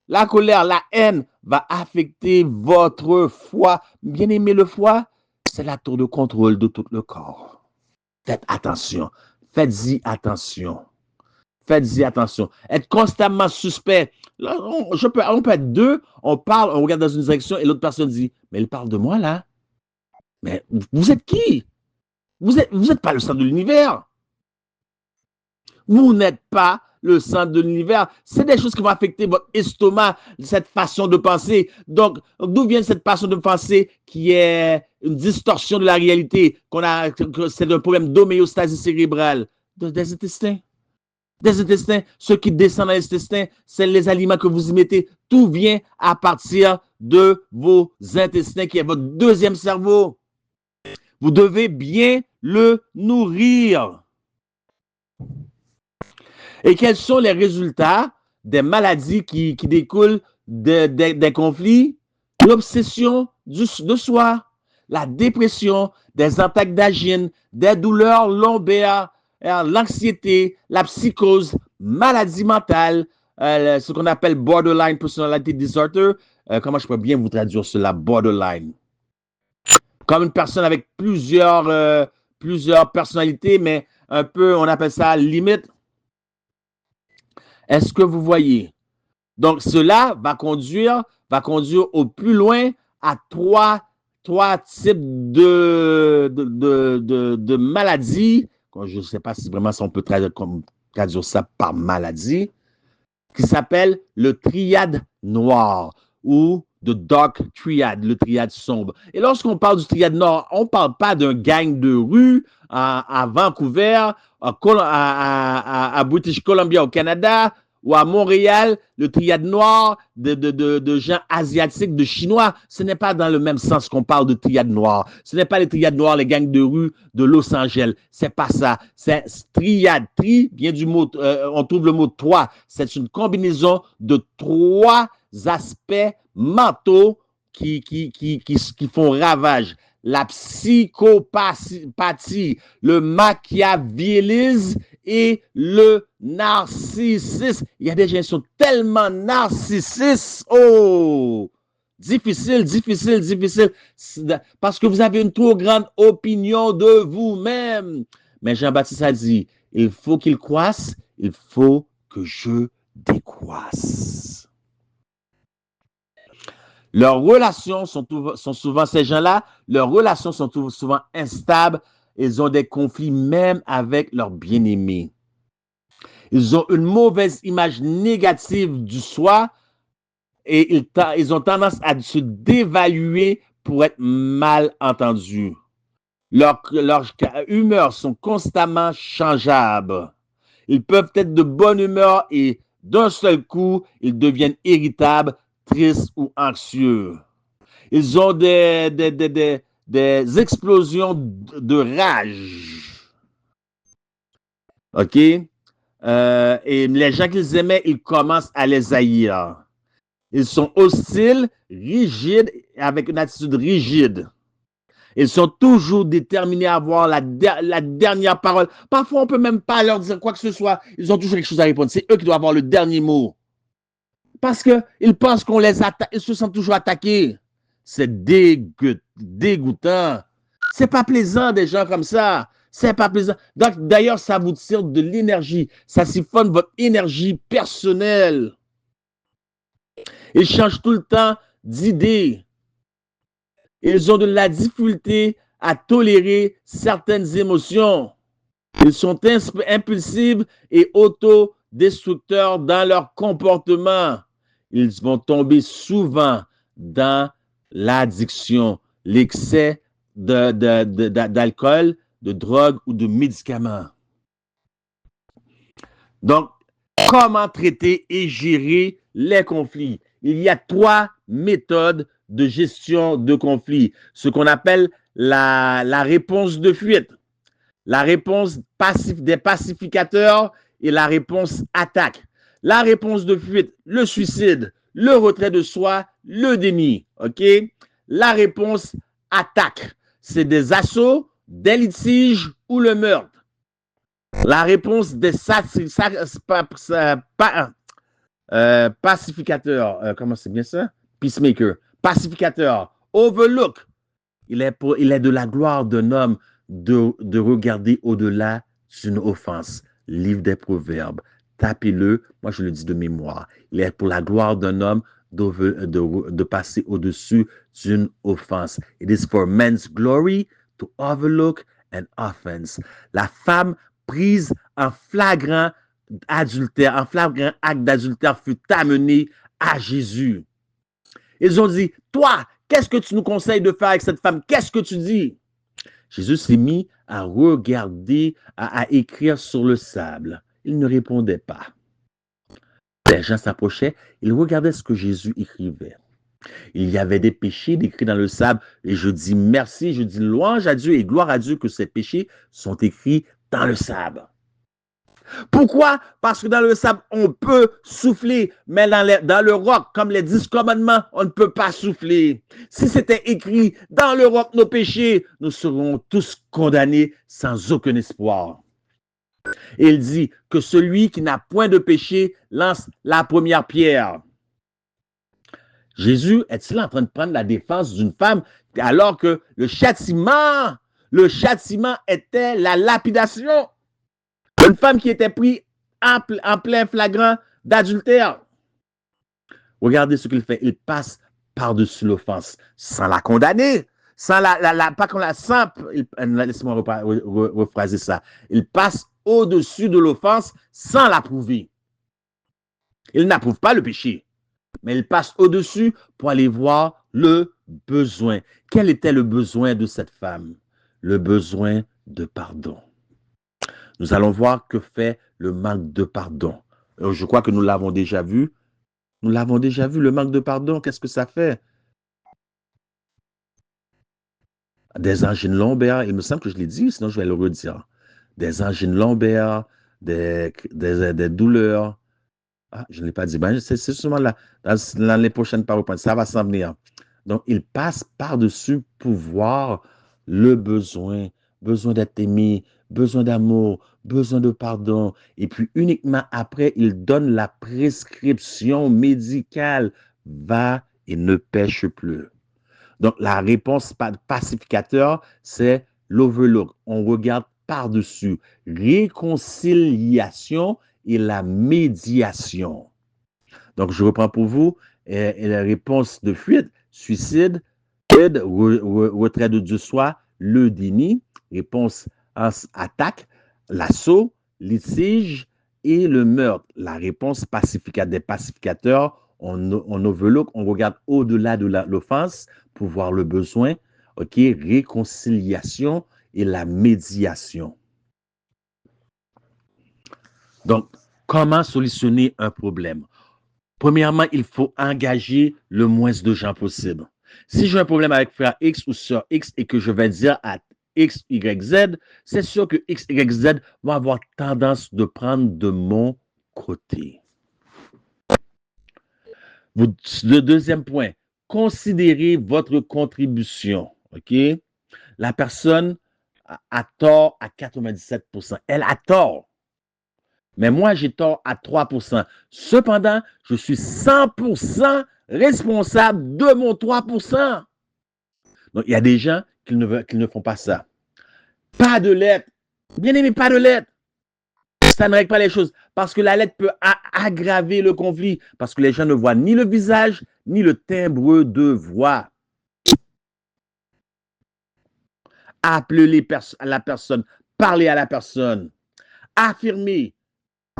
la haine va affecter votre foie. Bien aimé, le foie, c'est la tour de contrôle de tout le corps. Faites attention. Faites-y attention. Faites-y attention. Être constamment suspect. Là, on peut être deux, on parle, on regarde dans une direction et l'autre personne dit, mais il parle de moi là. Mais vous êtes qui? Vous n'êtes pas le centre de l'univers. Vous n'êtes pas le centre de l'univers. C'est des choses qui vont affecter votre estomac, cette façon de penser. Donc, d'où vient cette façon de penser qui est une distorsion de la réalité, c'est un problème d'homéostasie cérébrale, des intestins. Des intestins, ce qui descend dans les intestins, c'est les aliments que vous y mettez. Tout vient à partir de vos intestins, qui est votre deuxième cerveau. Vous devez bien le nourrir. Et quels sont les résultats des maladies qui découlent des conflits? L'obsession de soi, la dépression, des attaques d'angine, des douleurs lombaires, l'anxiété, la psychose, maladie mentale, ce qu'on appelle borderline personality disorder. Comment je peux bien vous traduire cela, borderline? Comme une personne avec plusieurs personnalités, mais un peu, on appelle ça limite. Est-ce que vous voyez? Donc, cela va conduire au plus loin à trois types de maladies. Je ne sais pas si vraiment on peut traduire ça par maladie, qui s'appelle le triade noir ou de dark triad, le triade sombre. Et lorsqu'on parle du triade nord, on ne parle pas d'un gang de rue à Vancouver, à British Columbia au Canada, ou à Montréal, le triade noir de gens asiatiques, de Chinois. Ce n'est pas dans le même sens qu'on parle de triade noire. Ce n'est pas les triades noires, les gangs de rue de Los Angeles. C'est pas ça. C'est triade. Tri vient du mot, on trouve le mot trois. C'est une combinaison de trois aspects mentaux qui font ravage. La psychopathie, le machiavélisme et le narcissisme. Il y a des gens qui sont tellement narcissistes. Oh! Difficile, difficile, difficile. Parce que vous avez une trop grande opinion de vous-même. Mais Jean-Baptiste a dit, il faut qu'il croisse, il faut que je décroisse. Leurs relations sont souvent, ces gens-là, leurs relations sont souvent instables. Ils ont des conflits même avec leurs bien-aimés. Ils ont une mauvaise image négative du soi et ils ont tendance à se dévaluer pour être mal entendus. Leurs humeurs sont constamment changeables. Ils peuvent être de bonne humeur et d'un seul coup, ils deviennent irritables, tristes ou anxieux. Ils ont des explosions de rage. OK? Et les gens qu'ils aimaient, ils commencent à les haïr. Ils sont hostiles, rigides, avec une attitude rigide. Ils sont toujours déterminés à avoir la dernière parole. Parfois, on ne peut même pas leur dire quoi que ce soit. Ils ont toujours quelque chose à répondre. C'est eux qui doivent avoir le dernier mot. Parce qu'ils pensent qu'on les attaque. Ils se sentent toujours attaqués. C'est dégoûtant. C'est pas plaisant des gens comme ça. C'est pas plaisant. Donc, d'ailleurs, ça vous tire de l'énergie. Ça siphonne votre énergie personnelle. Ils changent tout le temps d'idées. Ils ont de la difficulté à tolérer certaines émotions. Ils sont impulsifs et autodestructeurs dans leur comportement. Ils vont tomber souvent dans l'addiction, l'excès d'alcool, de drogue ou de médicaments. Donc, comment traiter et gérer les conflits? Il y a 3 méthodes de gestion de conflits. Ce qu'on appelle la réponse de fuite, la réponse des pacificateurs et la réponse attaque. La réponse de fuite, le suicide, le retrait de soi, le déni. OK? La réponse attaque, c'est des assauts, des litiges ou le meurtre. La réponse des pacificateurs, comment c'est bien ça? Peacemaker, pacificateur, overlook. Il est de la gloire d'un homme de regarder au-delà d'une offense. Livre des Proverbes. Tapez-le. Moi, je le dis de mémoire. Il est pour la gloire d'un homme de passer au-dessus d'une offense. It is for men's glory to overlook an offense. La femme prise en flagrant adultère, en flagrant acte d'adultère fut amenée à Jésus. Ils ont dit, toi, qu'est-ce que tu nous conseilles de faire avec cette femme? Qu'est-ce que tu dis? Jésus s'est mis à regarder, à écrire sur le sable. Il ne répondait pas. Les gens s'approchaient, ils regardaient ce que Jésus écrivait. Il y avait des péchés décrits dans le sable et je dis merci, je dis louange à Dieu et gloire à Dieu que ces péchés sont écrits dans le sable. Pourquoi? Parce que dans le sable, on peut souffler, mais dans le roc, comme les 10 commandements, on ne peut pas souffler. Si c'était écrit dans le roc nos péchés, nous serons tous condamnés sans aucun espoir. Et il dit que celui qui n'a point de péché lance la première pierre. Jésus est-il en train de prendre la défense d'une femme alors que le châtiment était la lapidation? Une femme qui était prise en plein flagrant d'adultère. Regardez ce qu'il fait. Il passe par-dessus l'offense sans la condamner, sans laissez-moi rephraser ça. Il passe au-dessus de l'offense sans l'approuver. Il n'approuve pas le péché, mais il passe au-dessus pour aller voir le besoin. Quel était le besoin de cette femme? Le besoin de pardon. Nous allons voir que fait le manque de pardon. Je crois que nous l'avons déjà vu. Nous l'avons déjà vu, le manque de pardon, qu'est-ce que ça fait? Des angines lombaires, il me semble que je l'ai dit, sinon je vais le redire. Des angines lombaires, des douleurs. Ah, je ne l'ai pas dit. Ben, c'est seulement là, dans les prochaines PowerPoint, ça va s'en venir. Donc, il passe par-dessus pour voir le besoin, besoin d'être aimé, besoin d'amour, besoin de pardon. Et puis, uniquement après, il donne la prescription médicale. Va et ne pêche plus. Donc, la réponse pacificateur, c'est l'overlook. On regarde par-dessus. Réconciliation et la médiation. Donc, je reprends pour vous. Et la réponse de fuite, suicide, aide, retrait de soi, le déni. Réponse attaque, l'assaut, litige et le meurtre. La réponse pacificateur des pacificateurs, on overlook, on regarde au-delà de l'offense pour voir le besoin. OK, réconciliation et la médiation. Donc, comment solutionner un problème? Premièrement, il faut engager le moins de gens possible. Si j'ai un problème avec frère X ou sœur X et que je vais dire à X, Y, Z, c'est sûr que X, Y, Z vont avoir tendance de prendre de mon côté. Le deuxième point, considérez votre contribution. OK? La personne a tort à 97%. Elle a tort. Mais moi, j'ai tort à 3%. Cependant, je suis 100% responsable de mon 3%. Donc, il y a des gens qui ne font pas ça. Pas de lettre. Bien aimé, pas de lettre. Ça ne règle pas les choses. Parce que la lettre peut aggraver le conflit. Parce que les gens ne voient ni le visage, ni le timbre de voix. Appelez la personne. Parlez à la personne. Affirmez.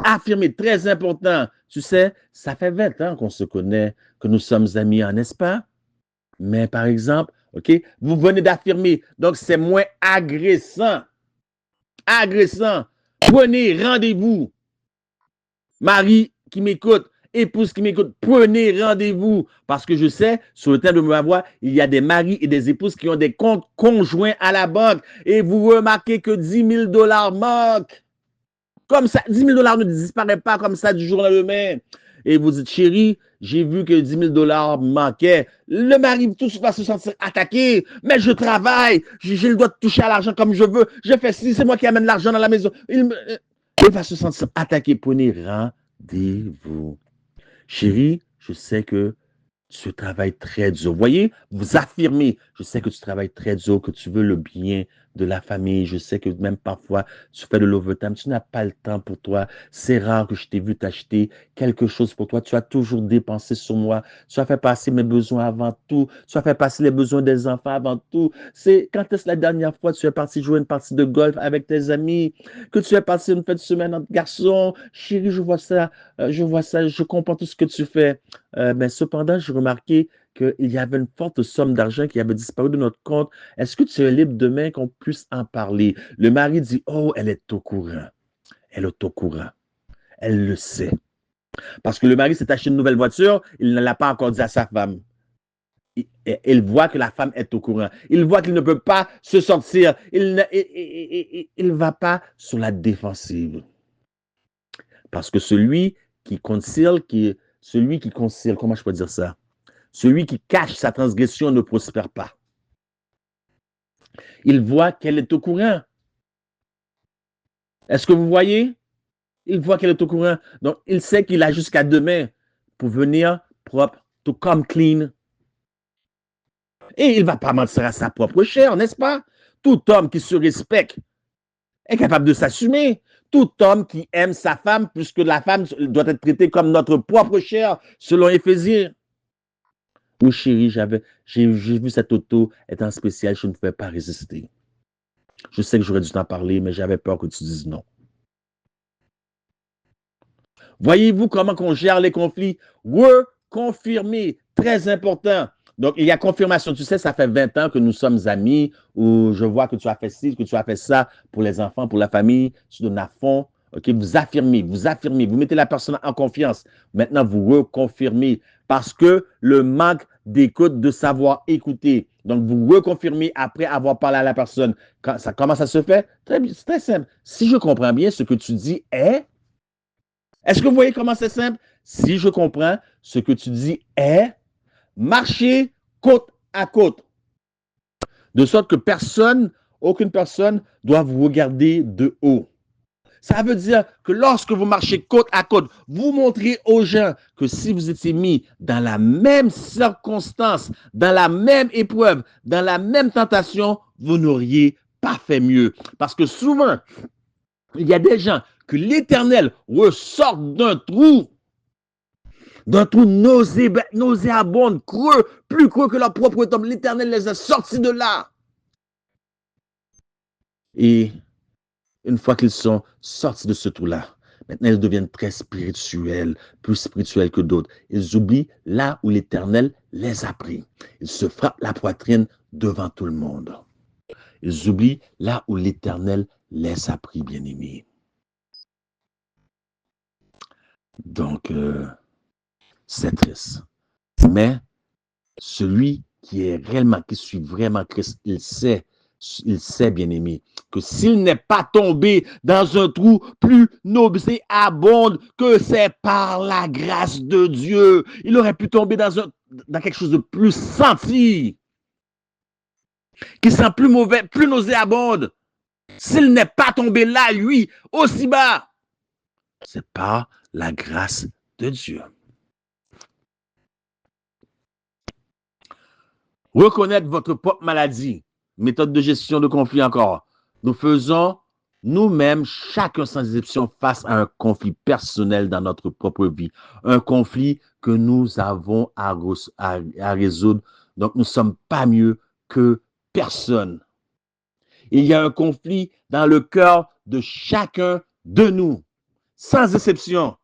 Affirmer, très important. Tu sais, ça fait 20 ans qu'on se connaît, que nous sommes amis, n'est-ce pas? Mais par exemple, OK, vous venez d'affirmer, donc c'est moins agressant. Agressant. Prenez rendez-vous. Mari qui m'écoute, épouse qui m'écoute, prenez rendez-vous. Parce que je sais, sur le thème de ma voix, il y a des maris et des épouses qui ont des comptes conjoints à la banque. Et vous remarquez que 10 000 $ manquent. Comme ça, 10 000 $ ne disparaît pas comme ça du jour au lendemain. Et vous dites, chérie, j'ai vu que 10 000 $ manquaient. Le mari tout va se sentir attaqué. Mais je travaille. J'ai le droit de toucher à l'argent comme je veux. Je fais ci, c'est moi qui amène l'argent dans la maison. Il va se sentir attaqué. Prenez rendez-vous. Chérie, je sais que tu travailles très dur. Vous voyez, vous affirmez, je sais que tu travailles très dur, que tu veux le bien de la famille. Je sais que même parfois, tu fais de l'overtime. Tu n'as pas le temps pour toi. C'est rare que je t'ai vu t'acheter quelque chose pour toi. Tu as toujours dépensé sur moi. Tu as fait passer mes besoins avant tout. Tu as fait passer les besoins des enfants avant tout. C'est quand est-ce la dernière fois que tu es parti jouer une partie de golf avec tes amis, que tu es passé une fête de semaine entre garçons. Chérie, je comprends tout ce que tu fais. Mais cependant, j'ai remarqué qu'il y avait une forte somme d'argent qui avait disparu de notre compte. Est-ce que tu es libre demain qu'on puisse en parler? Le mari dit, oh, elle est au courant. Elle est au courant. Elle le sait. Parce que le mari s'est acheté une nouvelle voiture, il ne l'a pas encore dit à sa femme. Il voit que la femme est au courant. Il voit qu'il ne peut pas se sortir. Il ne va pas sur la défensive. Parce que celui qui conceal, comment je peux dire ça? Celui qui cache sa transgression ne prospère pas. Il voit qu'elle est au courant. Est-ce que vous voyez? Il voit qu'elle est au courant. Donc, il sait qu'il a jusqu'à demain pour venir propre, to come clean. Et il ne va pas mentir à sa propre chair, n'est-ce pas? Tout homme qui se respecte est capable de s'assumer. Tout homme qui aime sa femme, puisque la femme doit être traitée comme notre propre chair, selon Éphésiens. Oui, chérie, j'ai vu cette auto étant spéciale, je ne pouvais pas résister. Je sais que j'aurais dû t'en parler, mais j'avais peur que tu dises non. Voyez-vous comment on gère les conflits? confirmer, très important. Donc, il y a confirmation. Tu sais, ça fait 20 ans que nous sommes amis, où je vois que tu as fait ci, que tu as fait ça pour les enfants, pour la famille, tu donnes à fond. OK, vous affirmez, vous mettez la personne en confiance. Maintenant, vous reconfirmez parce que le manque d'écoute, de savoir écouter. Donc, vous reconfirmez après avoir parlé à la personne. Comment ça se fait? C'est très simple. Si je comprends bien ce que tu dis est-ce que vous voyez comment c'est simple? Si je comprends, ce que tu dis est marcher côte à côte. De sorte que aucune personne doit vous regarder de haut. Ça veut dire que lorsque vous marchez côte à côte, vous montrez aux gens que si vous étiez mis dans la même circonstance, dans la même épreuve, dans la même tentation, vous n'auriez pas fait mieux. Parce que souvent, il y a des gens que l'Éternel ressort d'un trou nauséabond, creux, plus creux que leur propre tombe. L'Éternel les a sortis de là. Et une fois qu'ils sont sortis de ce trou-là, maintenant ils deviennent très spirituels, plus spirituels que d'autres. Ils oublient là où l'Éternel les a pris. Ils se frappent la poitrine devant tout le monde. Ils oublient là où l'Éternel les a pris, bien-aimés. Donc, c'est triste. Mais celui qui suit vraiment Christ, il sait, bien-aimé, que s'il n'est pas tombé dans un trou plus nauséabond, que c'est par la grâce de Dieu. Il aurait pu tomber dans quelque chose de plus senti, qui sent plus mauvais, plus nauséabond. S'il n'est pas tombé là, lui, aussi bas, c'est par la grâce de Dieu. Reconnaître votre propre maladie. Méthode de gestion de conflit encore. Nous faisons nous-mêmes, chacun sans exception, face à un conflit personnel dans notre propre vie. Un conflit que nous avons à résoudre. Donc, nous ne sommes pas mieux que personne. Il y a un conflit dans le cœur de chacun de nous, sans exception.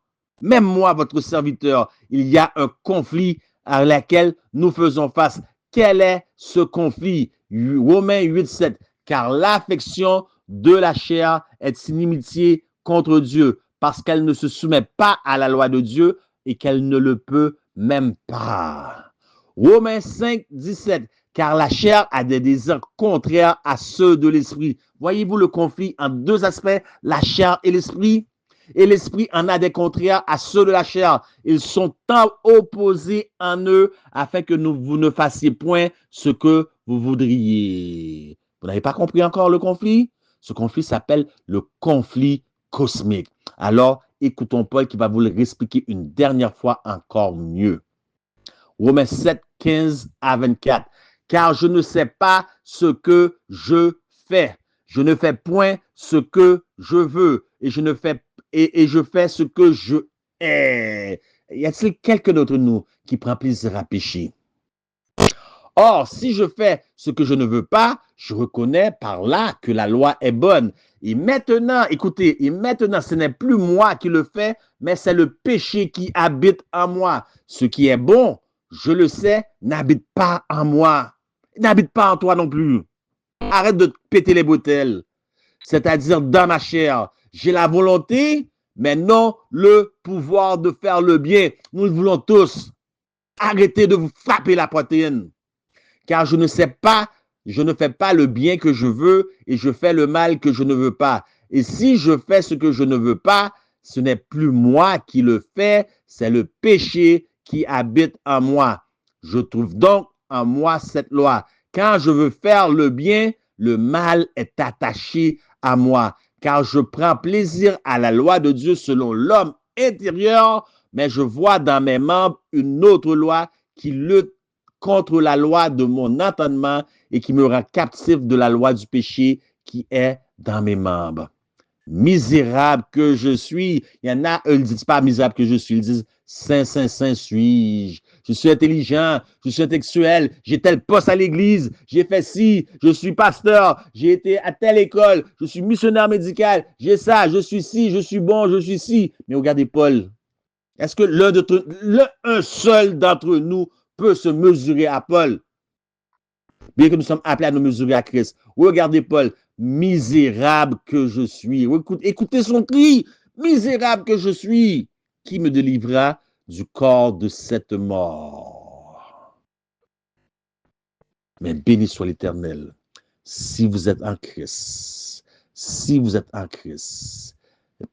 Même moi, votre serviteur, il y a un conflit à laquelle nous faisons face. Quel est ce conflit? Romains 8:7. Car l'affection de la chair est inimitié contre Dieu, parce qu'elle ne se soumet pas à la loi de Dieu et qu'elle ne le peut même pas. Romains 5:17. Car la chair a des désirs contraires à ceux de l'esprit. Voyez-vous le conflit en deux aspects, la chair et l'esprit? Et l'esprit en a des contraires à ceux de la chair. Ils sont tant opposés en eux afin que vous ne fassiez point ce que vous voudriez. Vous n'avez pas compris encore le conflit? Ce conflit s'appelle le conflit cosmique. Alors, écoutons Paul qui va vous le réexpliquer une dernière fois encore mieux. Romains 7:15-24. Car je ne sais pas ce que je fais. Je ne fais point ce que je veux et je fais ce que je hais. Y a-t-il quelqu'un d'entre nous qui prend plaisir à pécher? Or, si je fais ce que je ne veux pas, je reconnais par là que la loi est bonne. Et maintenant, écoutez, ce n'est plus moi qui le fais, mais c'est le péché qui habite en moi. Ce qui est bon, je le sais, n'habite pas en moi. N'habite pas en toi non plus. Arrête de te péter les bretelles. C'est-à-dire dans ma chair. J'ai la volonté, mais non le pouvoir de faire le bien. Nous le voulons tous. Arrêtez de vous frapper la poitrine. Car je ne fais pas le bien que je veux et je fais le mal que je ne veux pas. Et si je fais ce que je ne veux pas, ce n'est plus moi qui le fais, c'est le péché qui habite en moi. Je trouve donc en moi cette loi. Quand je veux faire le bien, le mal est attaché à moi. Car je prends plaisir à la loi de Dieu selon l'homme intérieur, mais je vois dans mes membres une autre loi qui lutte contre la loi de mon entendement et qui me rend captif de la loi du péché qui est dans mes membres. Misérable que je suis. Il y en a, eux, ils ne disent pas misérable que je suis, ils disent saint, saint, saint suis-je. Je suis intelligent, je suis intellectuel, j'ai tel poste à l'église, j'ai fait ci, je suis pasteur, j'ai été à telle école, je suis missionnaire médical, j'ai ça, je suis ci, je suis bon, je suis ci. Mais regardez Paul. Est-ce que un seul d'entre nous peut se mesurer à Paul? Bien que nous sommes appelés à nous mesurer à Christ. Regardez Paul, misérable que je suis. Écoutez son cri, misérable que je suis. Qui me délivrera du corps de cette mort? Mais béni soit l'Éternel. Si vous êtes en Christ, si vous êtes en Christ,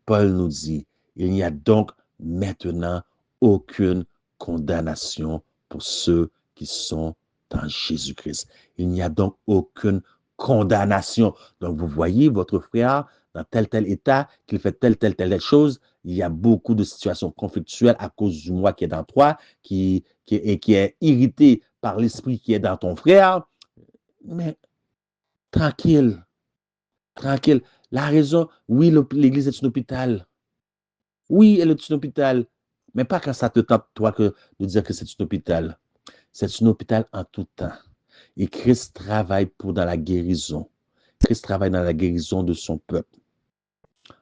Paul nous dit, il n'y a donc maintenant aucune condamnation pour ceux qui sont en Jésus-Christ. Il n'y a donc aucune condamnation. Donc, vous voyez votre frère dans tel état, qu'il fait telle chose. Il y a beaucoup de situations conflictuelles à cause du moi qui est dans toi, qui est irrité par l'esprit qui est dans ton frère. Mais tranquille, tranquille. La raison, oui, l'Église est un hôpital. Oui, elle est un hôpital. Mais pas quand ça te tente, toi, de dire que c'est un hôpital. C'est un hôpital en tout temps. Et Christ travaille dans la guérison. Christ travaille dans la guérison de son peuple.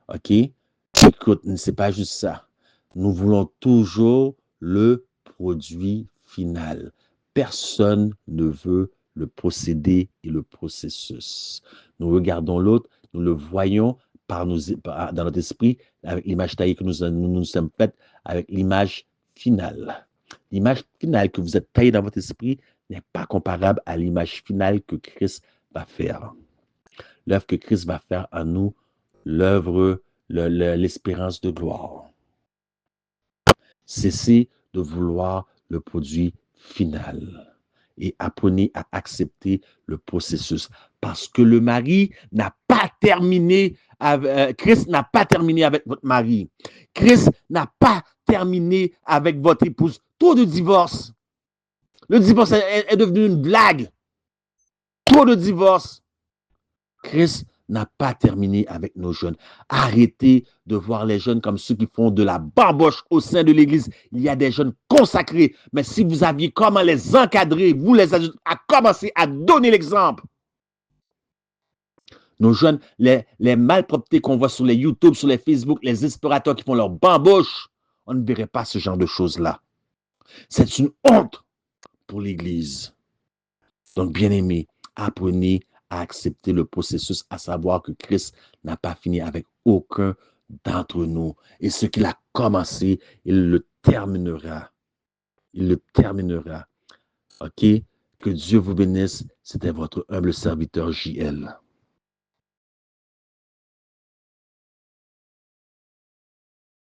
OK? Écoute, c'est pas juste ça. Nous voulons toujours le produit final. Personne ne veut le procédé et le processus. Nous regardons l'autre, nous le voyons dans notre esprit, avec l'image taillée que nous sommes faite, avec l'image finale. L'image finale que vous êtes taillée dans votre esprit n'est pas comparable à l'image finale que Christ va faire. L'œuvre que Christ va faire en nous, l'œuvre, l'espérance de gloire. Cessez de vouloir le produit final et apprenez à accepter le processus parce que le mari n'a pas terminé, Christ n'a pas terminé avec votre mari. Christ n'a pas terminé avec votre épouse. Trop de divorces. Le divorce est devenu une blague. Trop de divorces. Christ n'a pas terminé avec nos jeunes. Arrêtez de voir les jeunes comme ceux qui font de la bamboche au sein de l'Église. Il y a des jeunes consacrés, mais si vous aviez comment les encadrer, vous les adultes, à commencer à donner l'exemple. Nos jeunes, les malpropretés qu'on voit sur les YouTube, sur les Facebook, les inspirateurs qui font leur bamboche, on ne verrait pas ce genre de choses-là. C'est une honte pour l'Église. Donc, bien aimé, apprenez à accepter le processus, à savoir que Christ n'a pas fini avec aucun d'entre nous. Et ce qu'il a commencé, il le terminera. Il le terminera. OK? Que Dieu vous bénisse. C'était votre humble serviteur JL.